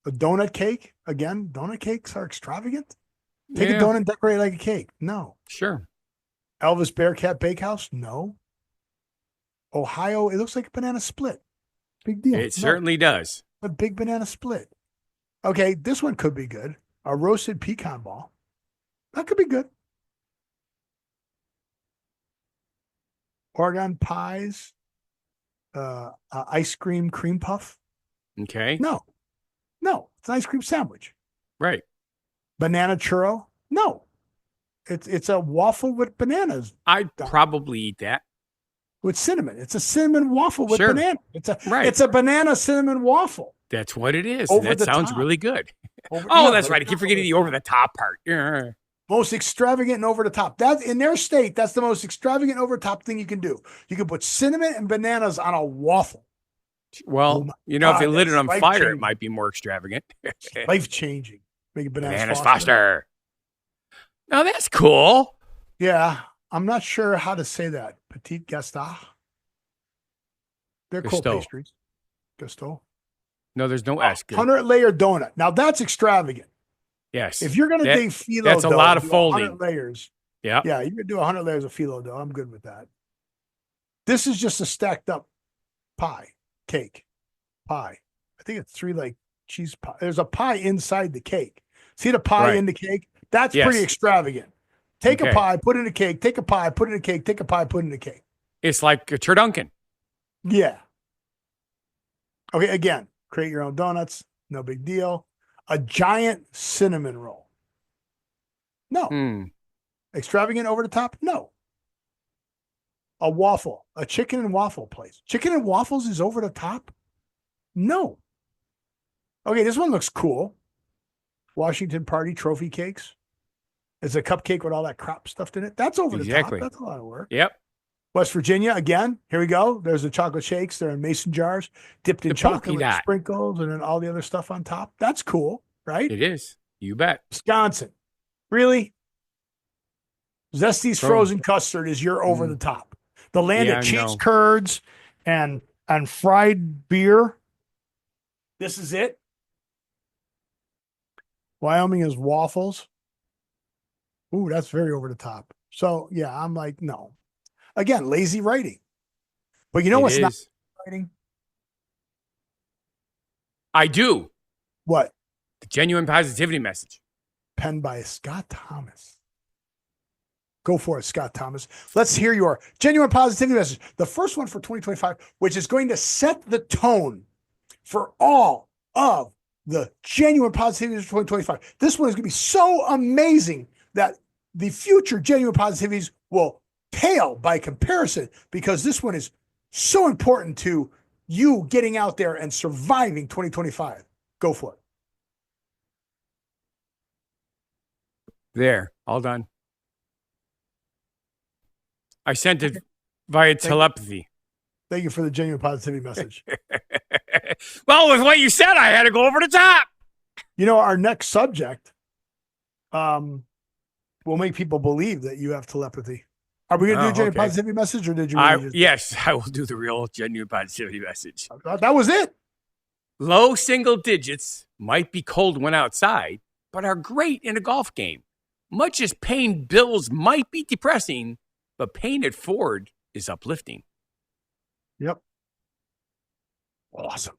donut cake? Again, donut cakes are extravagant. Take a donut and decorate it like a cake. No. Sure. Elvis Bearcat Bakehouse? No. Ohio, it looks like a banana split. Big deal. It certainly does. A big banana split. Okay, this one could be good. A roasted pecan ball. That could be good. Oregon pies. Ice cream puff. Okay. No. It's an ice cream sandwich. Right. Banana churro. No. It's a waffle with bananas. I'd probably eat that. With cinnamon. It's a cinnamon waffle with banana. It's a banana cinnamon waffle. That's what it is. Over that sounds top. really good. That's right. I keep forgetting the over the top part. Most extravagant and over the top. That's in their state. That's the most extravagant over the top thing you can do. You can put cinnamon and bananas on a waffle. Well, if they lit it on fire, it might be more extravagant. Life changing. Make it bananas Foster. Now that's cool. Yeah, I'm not sure how to say that. Petit Gaston. They're cold pastries. Gaston. No, there's no S. 100-layer donut. Now that's extravagant. Yes. If you're going to dig phyllo that's a dough, lot of folding. 100 layers. Yeah. Yeah, you could do 100 layers of phyllo dough. I'm good with that. This is just a stacked up cake. I think it's 3 like cheese pie. There's a pie inside the cake. See the pie in the cake? That's pretty extravagant. Take a pie, put it in a cake. Take a pie, put it in a cake. Take a pie, put it in a cake. It's like a turducken. Yeah. Okay, again, create your own donuts. No big deal. A giant cinnamon roll. No. Extravagant over the top? No. A waffle. A chicken and waffle place. Chicken and waffles is over the top? No. Okay, this one looks cool. Washington Party trophy cakes. It's a cupcake with all that crap stuffed in it. That's over the top. That's a lot of work. Yep. West Virginia, again, here we go. There's the chocolate shakes. They're in mason jars, dipped in chocolate with sprinkles and then all the other stuff on top. That's cool, right? It is. You bet. Wisconsin. Really? Zesty's frozen custard is your over the top. The land of cheese curds and fried beer. This is it. Wyoming is waffles. Ooh, that's very over the top. So, yeah, I'm like, no. Again, lazy writing. But you know what's not writing? I do. What? The genuine positivity message. Penned by Scott Thomas. Go for it, Scott Thomas. Let's hear your genuine positivity message. The first one for 2025, which is going to set the tone for all of the genuine positivity of 2025. This one is going to be so amazing that the future genuine positivities will pale by comparison because this one is so important to you getting out there and surviving 2025. Go for it. There, all done. I sent it via telepathy. Thank you for the genuine positivity message. Well, with what you said, I had to go over the top. You know, our next subject will make people believe that you have telepathy. Are we going to do a genuine positivity message, or did you? Yes, I will do the real genuine positivity message. That was it. Low single digits might be cold when outside, but are great in a golf game. Much as paying bills might be depressing, but paying it forward is uplifting. Yep. Awesome.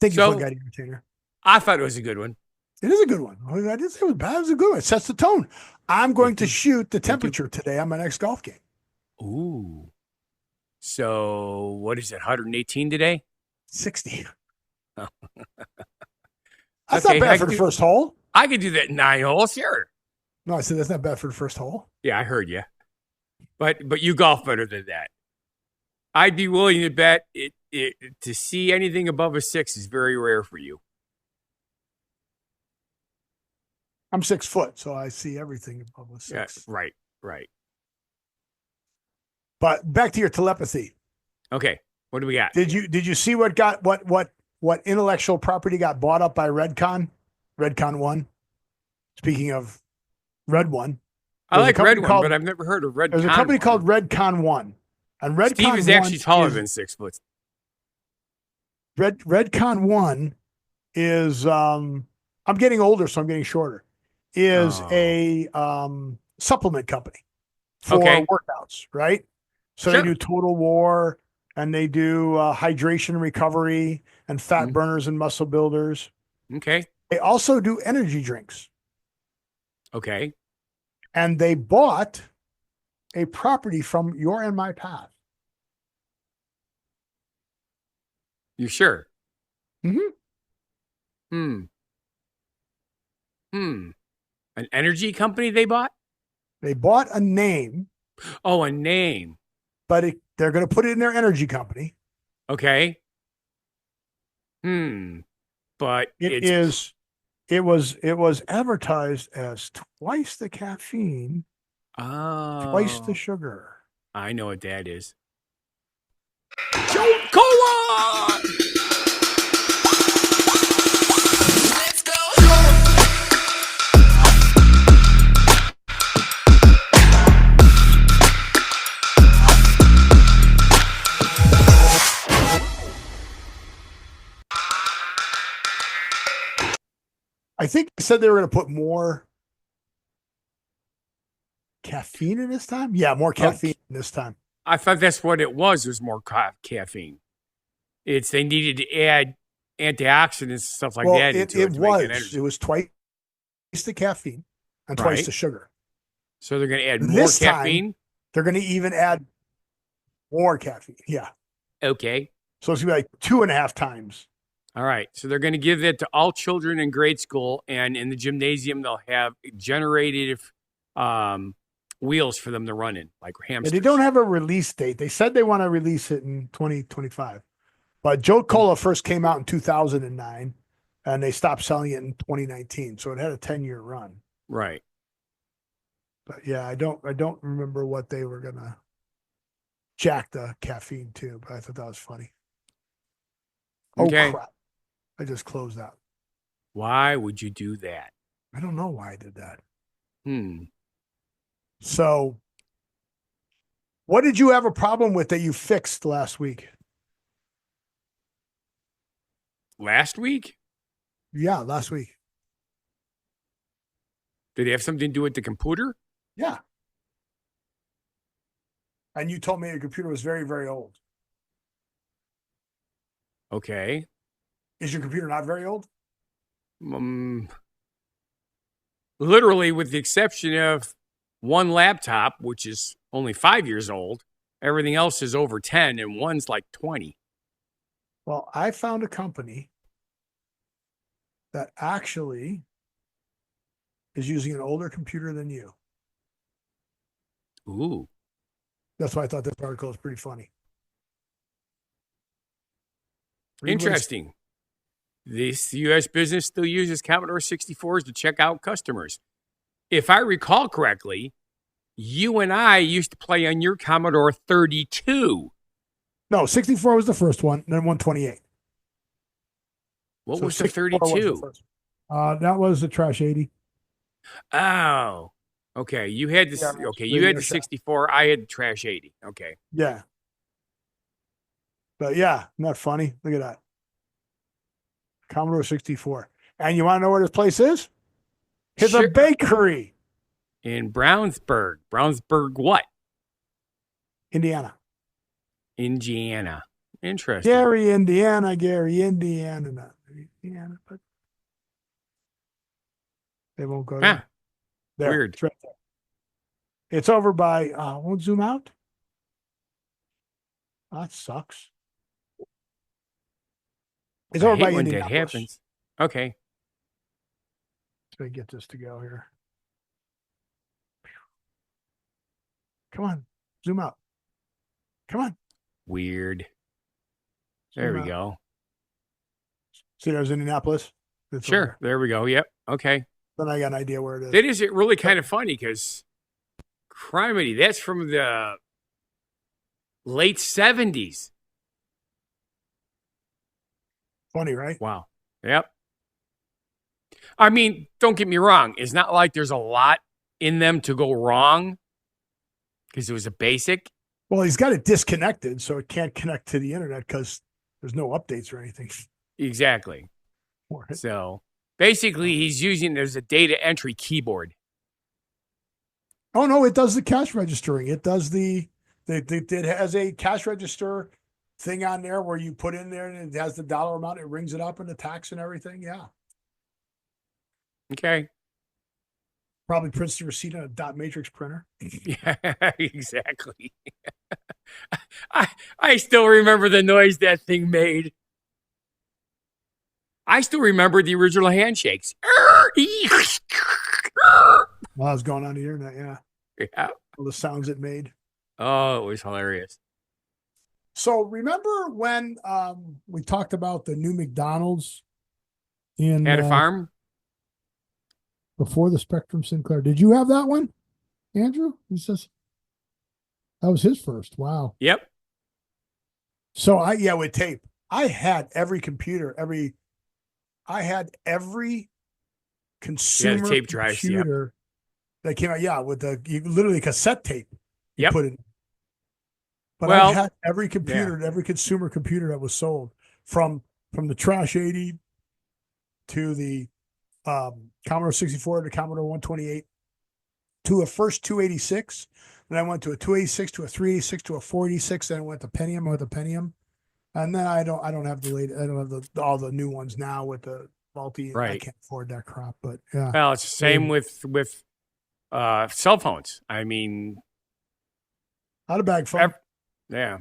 Thank you, Funguy The Entertainer. I thought it was a good one. It is a good one. I didn't say it was bad. It was a good one. It sets the tone. I'm going to shoot the temperature today on my next golf game. Ooh. So what is it, 118 today? 60. Oh. That's not bad for the first hole. I could do that in 9 holes, sure. No, I said that's not bad for the first hole. Yeah, I heard you. But you golf better than that. I'd be willing to bet to see anything above a 6 is very rare for you. I'm 6 foot, so I see everything above a 6. Yeah, right. But back to your telepathy. Okay, what do we got? Did you see what intellectual property got bought up by Redcon? Redcon 1. Speaking of Red One. I like Red One, but I've never heard of Redcon. There's a company called Redcon 1. And Redcon Steve is actually taller than 6 foot. Redcon 1 is I'm getting older, so I'm getting shorter. Is a supplement company for workouts, right? So they do Total War, and they do hydration recovery and fat burners and muscle builders. Okay. They also do energy drinks. Okay. And they bought a property from your and my path. You sure? Mm-hmm. An energy company they bought? They bought a name. Oh, a name. But they're going to put it in their energy company. Okay. But it was advertised as twice the caffeine, twice the sugar. I know what that is. Jolt Cola! Let's go. I think they said they were going to put more caffeine in this time. Yeah, more caffeine this time. I thought that's what it was. There's more caffeine. They needed to add antioxidants and stuff like that. It was twice the caffeine and twice the sugar. So they're going to add more caffeine? They're going to even add more caffeine. Yeah. Okay. So it's going to be like 2.5 times. All right. So they're going to give that to all children in grade school, and in the gymnasium, they'll have generated wheels for them to run in, like hamsters. They don't have a release date. They said they want to release it in 2025. But Jolt Cola first came out in 2009, and they stopped selling it in 2019. So it had a 10-year run. Right. But yeah, I don't remember what they were going to jack the caffeine to, but I thought that was funny. Okay. Oh, crap. I just closed that. Why would you do that? I don't know why I did that. So, what did you have a problem with that you fixed last week? Last week? Yeah, last week. Did it have something to do with the computer? Yeah. And you told me your computer was very, very old. Okay. Is your computer not very old? Literally, with the exception of one laptop, which is only 5 years old, everything else is over 10, and one's like 20. Well, I found a company that actually is using an older computer than you. Ooh. That's why I thought this article was pretty funny. Interesting. This U.S. business still uses Commodore 64s to check out customers. If I recall correctly, you and I used to play on your Commodore 32. No, 64 was the first one, then 128. What was the 32? That was the Trash 80. Oh, okay. You had this. Yeah, okay, you had the 64. I had the Trash 80. Okay. Yeah. But yeah, isn't that funny? Look at that. Commodore 64. And you want to know where this place is? It's a bakery. In Brownsburg. Brownsburg what? Indiana. Indiana. Interesting. Gary, Indiana. Gary, Indiana. Not Indiana, but they won't go there. There. Weird. It's right there. It's over by, won't zoom out. That sucks. It's over by when that Indianapolis. happens. Okay. Let me get this to go here. Come on. Zoom out. Come on. Weird. There we go. See, there's Indianapolis. It's sure. There we go. Yep. Okay. Then I got an idea where it is. That is really kind of funny because criminy, that's from the late 70s. Funny, right? Wow. Yep. I mean, don't get me wrong. It's not like there's a lot in them to go wrong because it was a basic. Well, he's got it disconnected, so it can't connect to the internet because there's no updates or anything. Exactly. So basically, he's using, there's a data entry keyboard. Oh, no, it does the cash registering. It does it has a cash register thing on there where you put in there and it has the dollar amount. It rings it up and the tax and everything. Yeah. Okay. Probably prints the receipt on a dot matrix printer. Yeah, exactly. I still remember the noise that thing made. I still remember the original handshakes. Well, it's going on the internet, yeah. Yeah. All the sounds it made. Oh, it was hilarious. So remember when we talked about the new McDonald's in At a farm? Before the Spectrum Sinclair. Did you have that one, Andrew? He says that was his first. Wow. Yep. So with tape. I had every computer, consumer tape drives, computer that came out. With literally cassette tape. You put it. But I had every computer, every consumer computer that was sold from the Trash 80 to the Commodore 64 to Commodore 128 to a first 286. Then I went to a 286 to a 386 to a 486. Then I went to Pentium with a Pentium. And then I don't have all the new ones now with the multi. Right. I can't afford that crap, but yeah. Well, it's the same with cell phones. I mean, not a bag phone. Yeah.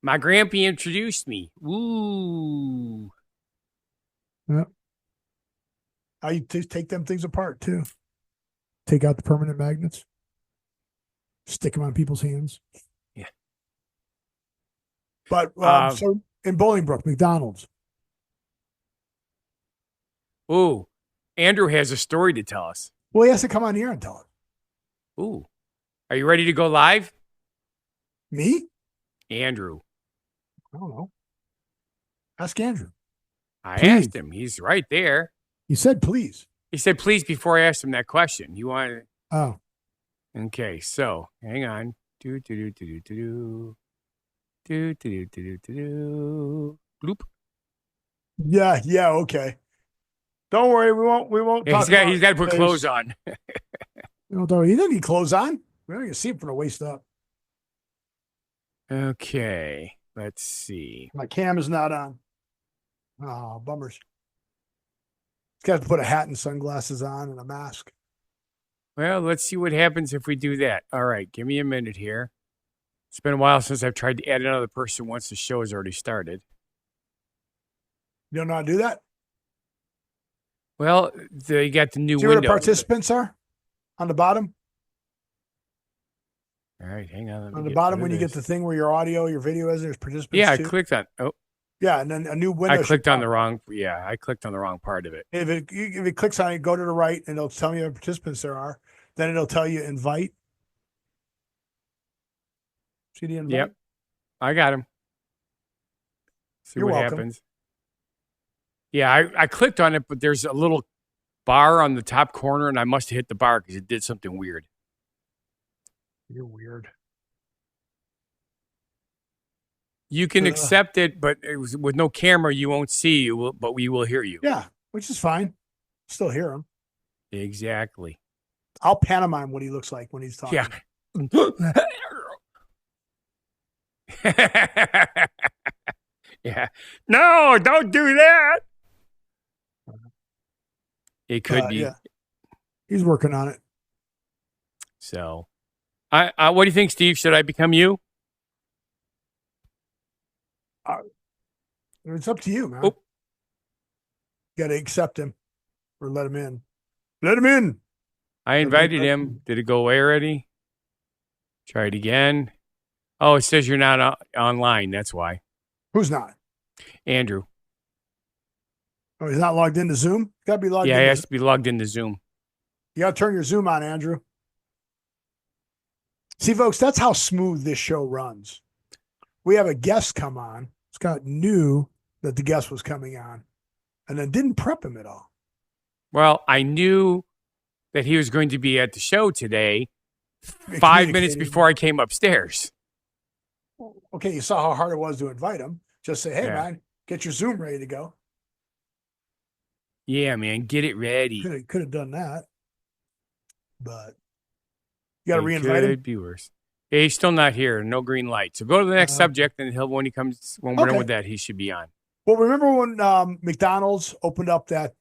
My grandpa introduced me. Ooh. Yeah. I take them things apart too. Take out the permanent magnets. Stick them on people's hands. Yeah. But so in Bolingbrook, McDonald's. Ooh. Andrew has a story to tell us. Well, he has to come on here and tell it. Ooh. Are you ready to go live? Me? Andrew. I don't know. Ask Andrew. I asked him. He's right there. He said, please. He said, please, before I asked him that question. You want to? Oh. Okay, so hang on. Bloop. Yeah, okay. Don't worry, we won't talk about he's got to put clothes on. He doesn't need clothes on. We don't even see him from the waist up. Okay, let's see. My cam is not on. Oh, bummers. He's got to put a hat and sunglasses on and a mask. Well, let's see what happens if we do that. All right, give me a minute here. It's been a while since I've tried to add another person once the show has already started. You don't know how to do that? Well, you got the new window. See where the participants are? On the bottom? All right, hang on. On the bottom, when you get the thing where your audio, your video is, there's participants. Yeah, too. I clicked on. Oh, yeah, and then a new window. I clicked on the wrong. Yeah, I clicked on the wrong part of it. If it clicks on it, go to the right, and it'll tell you how many participants there are. Then it'll tell you invite. See the invite? Yep, I got him. See You're what welcome. happens. Yeah, I clicked on it, but there's a little bar on the top corner, and I must have hit the bar because it did something weird. You're weird. You can accept it, but with no camera, you won't see you, but we will hear you. Yeah, which is fine. Still hear them. Exactly. I'll pantomime what he looks like when he's talking. Yeah. Yeah. No, don't do that. It could be. Yeah. He's working on it. So, what do you think, Steve? Should I become you? It's up to you, man. Oh. You got to accept him or let him in. Let him in. I invited him. Did it go away already? Try it again. Oh, it says you're not online. That's why. Who's not? Andrew. Oh, he's not logged into Zoom? Got to be logged in. Yeah, he has to be logged into Zoom. You got to turn your Zoom on, Andrew. See, folks, that's how smooth this show runs. We have a guest come on. Scott knew that the guest was coming on and then didn't prep him at all. Well, I knew that he was going to be at the show today 5 minutes before I came upstairs. Okay, you saw how hard it was to invite him. Just say, hey, man, get your Zoom ready to go. Yeah, man, get it ready. Could have done that. But you got to reinvite him. Could be worse. Yeah, he's still not here. No green light. So go to the next subject, and when we're done with that, he should be on. Well, remember when McDonald's opened up that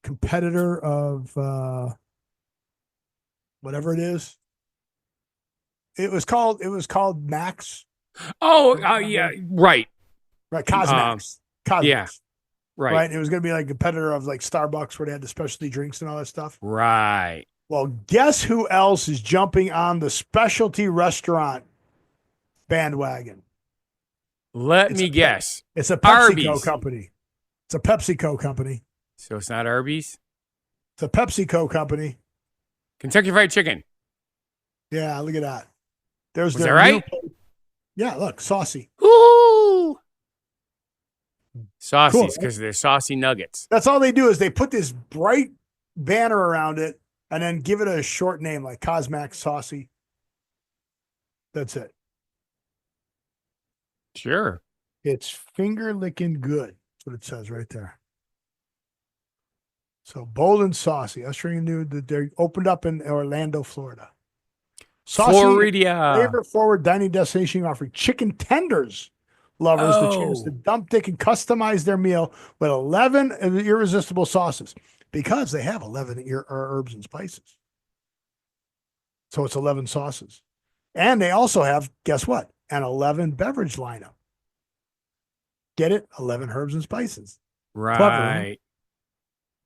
competitor of whatever it is? It was called Max. Oh, yeah, right. Right, Cosmax. Cosmax. Yeah, right. It was going to be like a competitor of like Starbucks where they had the specialty drinks and all that stuff. Right. Well, guess who else is jumping on the specialty restaurant bandwagon? Let me guess. It's a PepsiCo company. It's a PepsiCo company. So it's not Arby's? It's a PepsiCo company. Kentucky Fried Chicken. Yeah, look at that. Was that right? Yeah, look, Saucy. Ooh. Saucy's because they're saucy nuggets. That's all they do is they put this bright banner around it and then give it a short name like Cosmax Saucy. That's it. Sure. It's finger licking good. That's what it says right there. So bold and saucy. Ushering new that they opened up in Orlando, Florida. Saucy, flavor forward dining destination offering chicken tenders lovers the chance to dump, they can customize their meal with 11 irresistible sauces because they have 11 herbs and spices. So it's 11 sauces. And they also have, guess what? An 11 beverage lineup. Get it? 11 herbs and spices. Right. Clever.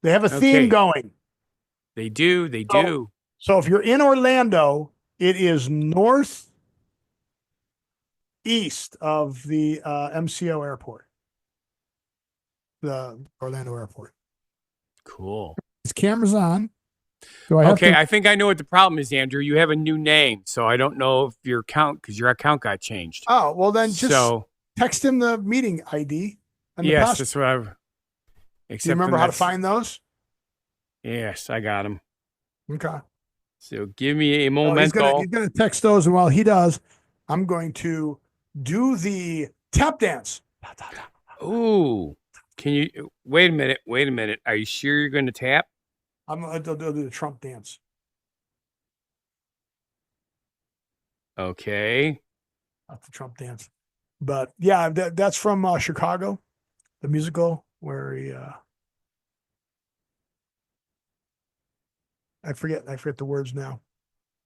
They have a theme going. They do. They do. So if you're in Orlando, it is northeast of the MCO airport, the Orlando airport. Cool. His camera's on. I think I know what the problem is, Andrew. You have a new name, so I don't know if your account got changed. Oh, well then just text him the meeting ID. And yes, that's what I've. Do you remember how to find those? Yes, I got them. Okay. So give me a momento. He's gonna text those, and while he does, I'm going to do the tap dance. Ooh, can you wait a minute? Wait a minute. Are you sure you're going to tap? I'll do the Trump dance. Okay. Not the Trump dance, but yeah, that's from Chicago, the musical where he. I forget the words now,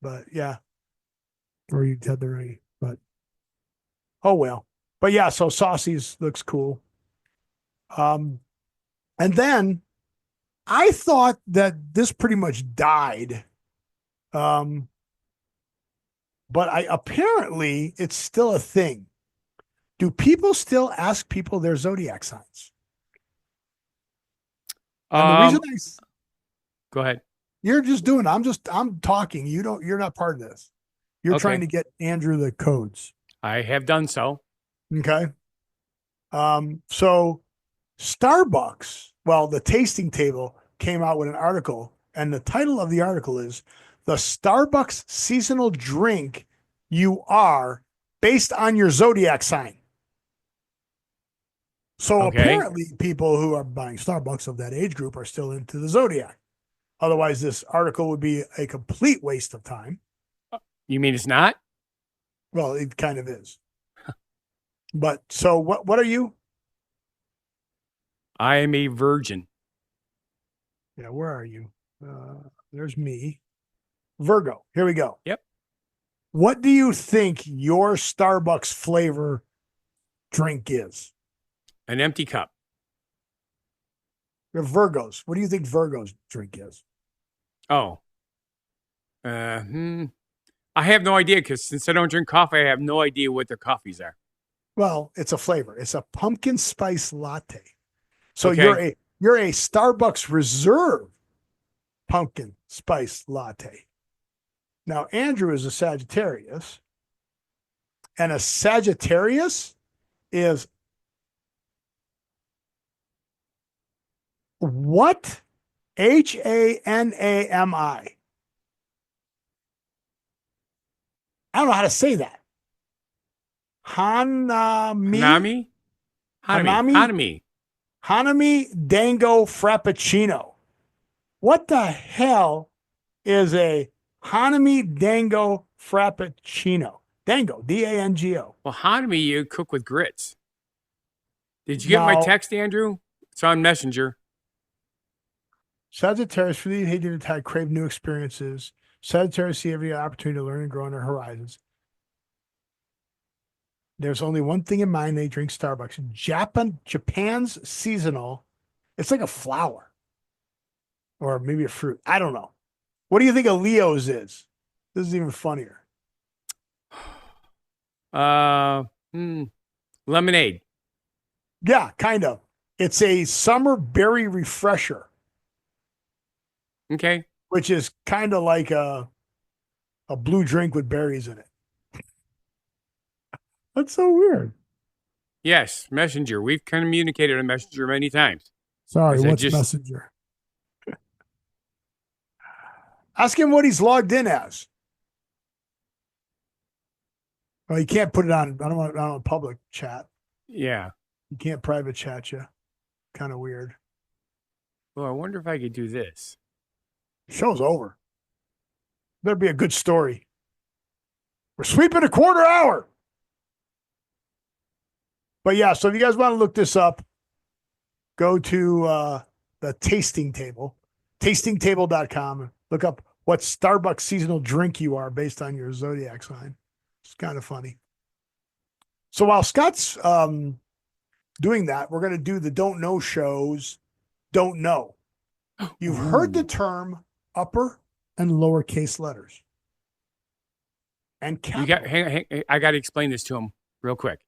but yeah, or you had the right, but oh well. But yeah, so Saucy's looks cool. And then I thought that this pretty much died. But apparently it's still a thing. Do people still ask people their zodiac signs? And the reason go ahead. You're just doing it. I'm talking. You're not part of this. You're trying to get Andrew the codes. I have done so. Okay. So Starbucks, the tasting table came out with an article, and the title of the article is The Starbucks Seasonal Drink You Are Based on Your Zodiac Sign. So apparently people who are buying Starbucks of that age group are still into the Zodiac. Otherwise, this article would be a complete waste of time. You mean it's not? Well, it kind of is. But so what are you? I am a virgin. Yeah, where are you? There's me. Virgo. Here we go. Yep. What do you think your Starbucks flavor drink is? An empty cup. You're Virgos. What do you think Virgo's drink is? Oh. I have no idea because since I don't drink coffee, I have no idea what their coffees are. Well, it's a flavor. It's a pumpkin spice latte. So Okay. you're a Starbucks Reserve pumpkin spice latte. Now, Andrew is a Sagittarius, and a Sagittarius is what? Hanami. I don't know how to say that. Hanami? Hanami Dango Frappuccino. What the hell is a Hanami Dango Frappuccino? Dango, Dango. Well, Hanami you cook with grits. Did you get my text, Andrew? It's on Messenger. Sagittarius, for the hated attack, crave new experiences. Sagittarius see every opportunity to learn and grow on their horizons. There's only one thing in mind. They drink Starbucks. Japan's seasonal. It's like a flower. Or maybe a fruit. I don't know. What do you think a Leo's is? This is even funnier. Lemonade. Yeah, kind of. It's a summer berry refresher. Okay. Which is kind of like a blue drink with berries in it. That's so weird. Yes, Messenger. We've communicated on Messenger many times. Sorry, what's Messenger? Ask him what he's logged in as. Well, you can't put it on. I don't want public chat. Yeah. You can't private chat you. Kind of weird. Well, I wonder if I could do this. Show's over. Better be a good story. We're sweeping a quarter hour. But yeah, so if you guys want to look this up, go to the tasting table, tastingtable.com. Look up what Starbucks seasonal drink you are based on your zodiac sign. It's kind of funny. So while Scott's doing that, we're going to do the don't know shows. Don't know. You've heard the term upper and lowercase letters. And hang, I got to explain this to him real quick.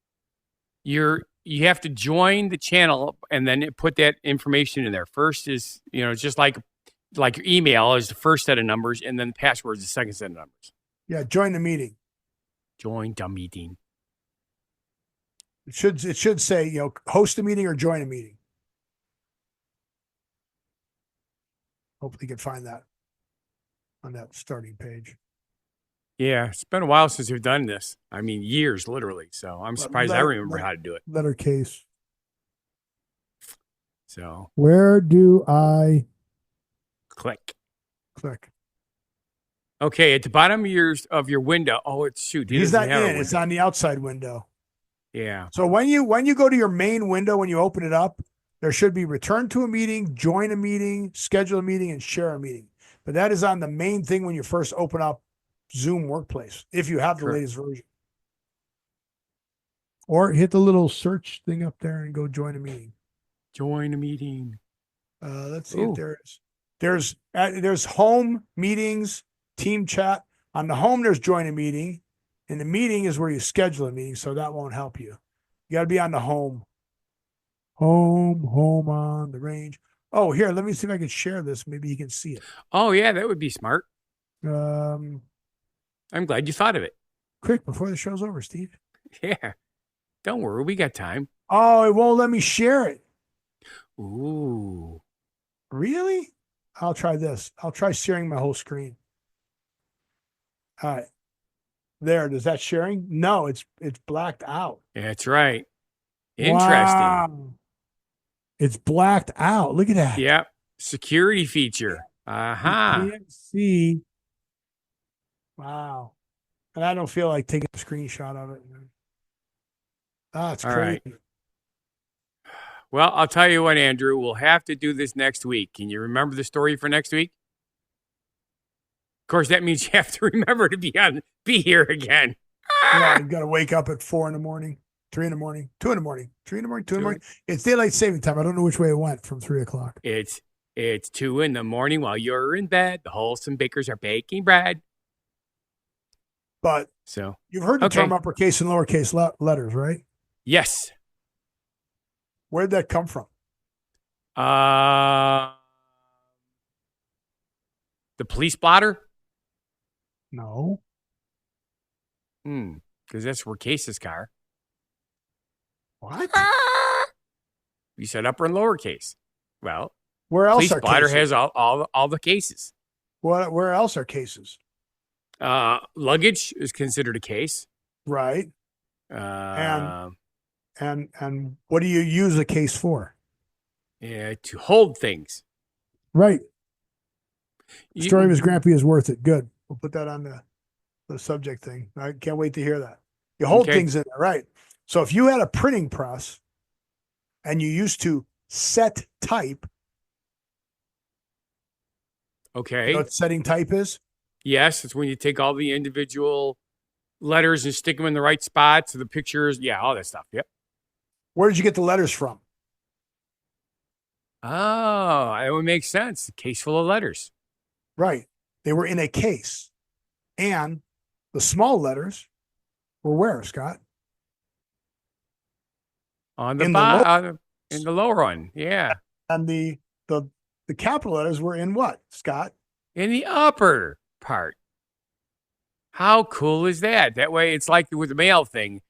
You have to join the channel and then put that information in there. First is, just like your email is the first set of numbers, and then the password is the second set of numbers. Yeah, join the meeting. Join the meeting. It should say, host a meeting or join a meeting. Hopefully you can find that on that starting page. Yeah, it's been a while since we've done this. I mean, years, literally. So I'm surprised I remember how to do it. Letter case. So where do I click? Okay, at the bottom of your window. Oh, he's not in. It's on the outside window. Yeah. So when you go to your main window, when you open it up, there should be return to a meeting, join a meeting, schedule a meeting, and share a meeting. But that is on the main thing when you first open up Zoom Workplace, if you have the latest version. Or hit the little search thing up there and go join a meeting. Join a meeting. Let's see if there is. There's home, meetings, team chat. On the home, there's join a meeting. And the meeting is where you schedule a meeting, so that won't help you. You got to be on the home. Home on the range. Oh, here, let me see if I can share this. Maybe you can see it. Oh, yeah, that would be smart. I'm glad you thought of it. Quick, before the show's over, Steve. Yeah. Don't worry, we got time. Oh, it won't let me share it. Ooh. Really? I'll try this. I'll try sharing my whole screen. All right. There. Is that sharing? No, it's blacked out. That's right. Interesting. Wow. It's blacked out. Look at that. Yep. Security feature. Uh-huh. You can't see. Wow. And I don't feel like taking a screenshot of it. It's All crazy. right. Well, I'll tell you what, Andrew, we'll have to do this next week. Can you remember the story for next week? Of course, that means you have to remember to be here again. Yeah, you got to wake up at 4 in the morning, 3 in the morning, 2 in the morning, 3 in the morning, 2 in the morning. It's daylight saving time. I don't know which way it went from 3 o'clock. It's 2 in the morning while you're in bed. The wholesome bakers are baking bread. But so you've heard the term uppercase and lowercase letters, right? Yes. Where'd that come from? The police blotter? No. Because that's where cases car. What? You said upper and lowercase. Well, where else police are blotter cases? has all the cases. Where else are cases? Luggage is considered a case. Right. And what do you use a case for? Yeah, to hold things. Right. Story of his Grampy is worth it. Good. We'll put that on the subject thing. I can't wait to hear that. You hold things in there, right? So if you had a printing press and you used to set type. Okay. You know what setting type is? Yes, it's when you take all the individual letters and stick them in the right spots, so the pictures, all that stuff. Yep. Where did you get the letters from? Oh, it would make sense. A case full of letters. Right. They were in a case. And the small letters were where, Scott? On the bottom, in the lower one. Yeah. And the capital letters were in what, Scott? In the upper part. How cool is that? That way, it's like with the mail thing.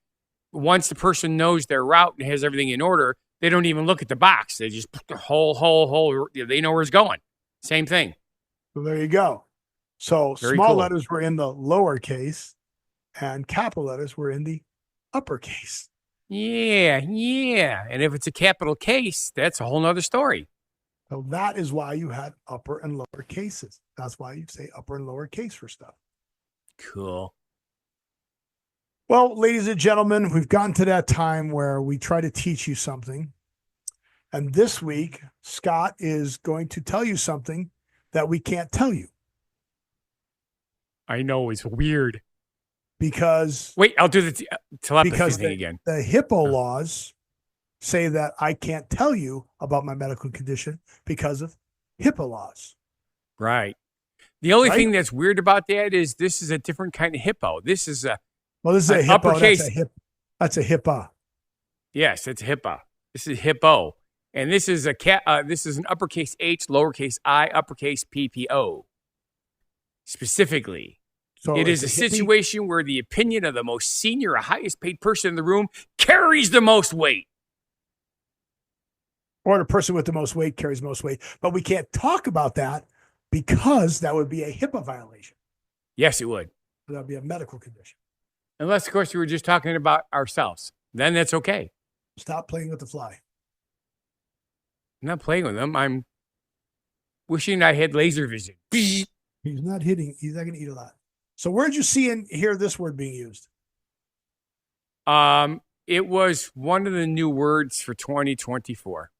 Once the person knows their route and has everything in order, they don't even look at the box. They just put the whole. They know where it's going. Same thing. So there you go. So Very small cool. letters were in the lower case, and capital letters were in the uppercase. Yeah. And if it's a capital case, that's a whole nother story. So that is why you had upper and lower cases. That's why you say upper and lower case for stuff. Cool. Well, ladies and gentlemen, we've gotten to that time where we try to teach you something. And this week, Scott is going to tell you something that we can't tell you. I know, it's weird. Because... Wait, I'll do the telepathy thing again. The HiPPO laws say that I can't tell you about my medical condition because of HiPPO laws. Right. The only thing that's weird about that is this is a different kind of HiPPO. This is a... Well, this is a HiPPO. Uppercase. That's a HiPPO. Yes, it's a HiPPO. This is HiPPO. And this is this is an uppercase H, lowercase I, uppercase PPO. Specifically. So it is a situation where the opinion of the most senior or highest paid person in the room carries the most weight. Or the person with the most weight carries most weight. But we can't talk about that because that would be a HiPPO violation. Yes, it would. That would be a medical condition. Unless, of course, we were just talking about ourselves. Then that's okay. Stop playing with the fly. I'm not playing with them. I'm wishing I had laser vision. He's not going to eat a lot. So where did you see and hear this word being used? It was one of the new words for 2024.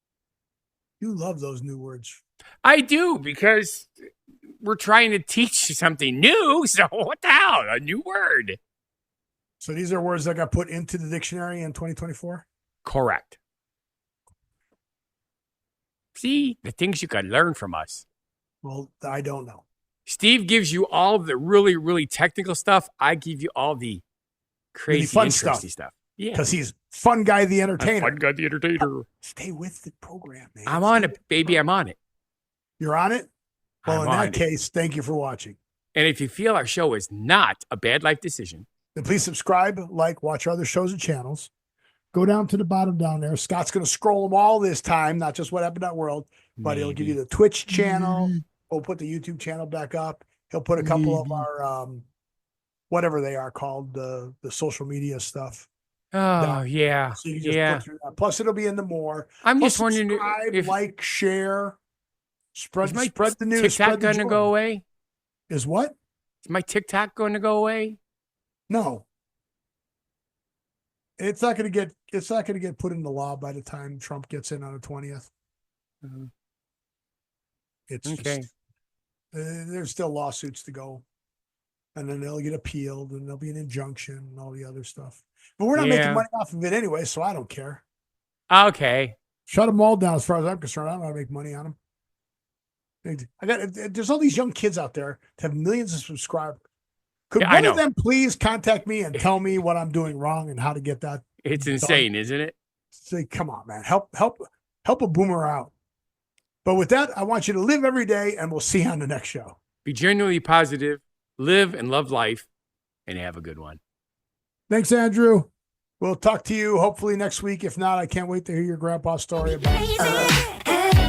You love those new words. I do, because we're trying to teach you something new. So what the hell? A new word. So these are words that got put into the dictionary in 2024? Correct. See, the things you can learn from us. Well, I don't know. Steve gives you all the really, really technical stuff. I give you all the crazy, really fun interesting stuff. Yeah. Because he's Funguy the Entertainer. Funguy the Entertainer. Stay with the program, man. I'm on it, baby. I'm on it. You're on it? Well, in that case, thank you for watching. And if you feel our show is not a bad life decision, then please subscribe, like, watch our other shows and channels. Go down to the bottom down there. Scott's going to scroll them all this time, not just What Happened That World, but he'll give you the Twitch channel. We'll put the YouTube channel back up. He'll put a couple of our, whatever they are called, the social media stuff. Oh, yeah. So you can just put through that. Plus, it'll be in the more. I'm Plus, just wondering subscribe, like, share. Spread Is my the news. TikTok Spread the going to joy. go away? Is what? Is my TikTok going to go away? No. It's not going to get put into law by the time Trump gets in on the 20th. Mhm. It's Okay. just, there's still lawsuits to go, and then they'll get appealed, and there'll be an injunction and all the other stuff. But we're not making money off of it anyway, so I don't care. Okay. Shut them all down as far as I'm concerned. I don't know how to make money on them. There's all these young kids out there that have millions of subscribers. Could one of them please contact me and tell me what I'm doing wrong and how to get that? It's insane, isn't it? Say, come on, man. Help a boomer out. But with that, I want you to live every day, and we'll see you on the next show. Be genuinely positive, live and love life, and have a good one. Thanks, Andrew. We'll talk to you hopefully next week. If not, I can't wait to hear your grandpa's story about it.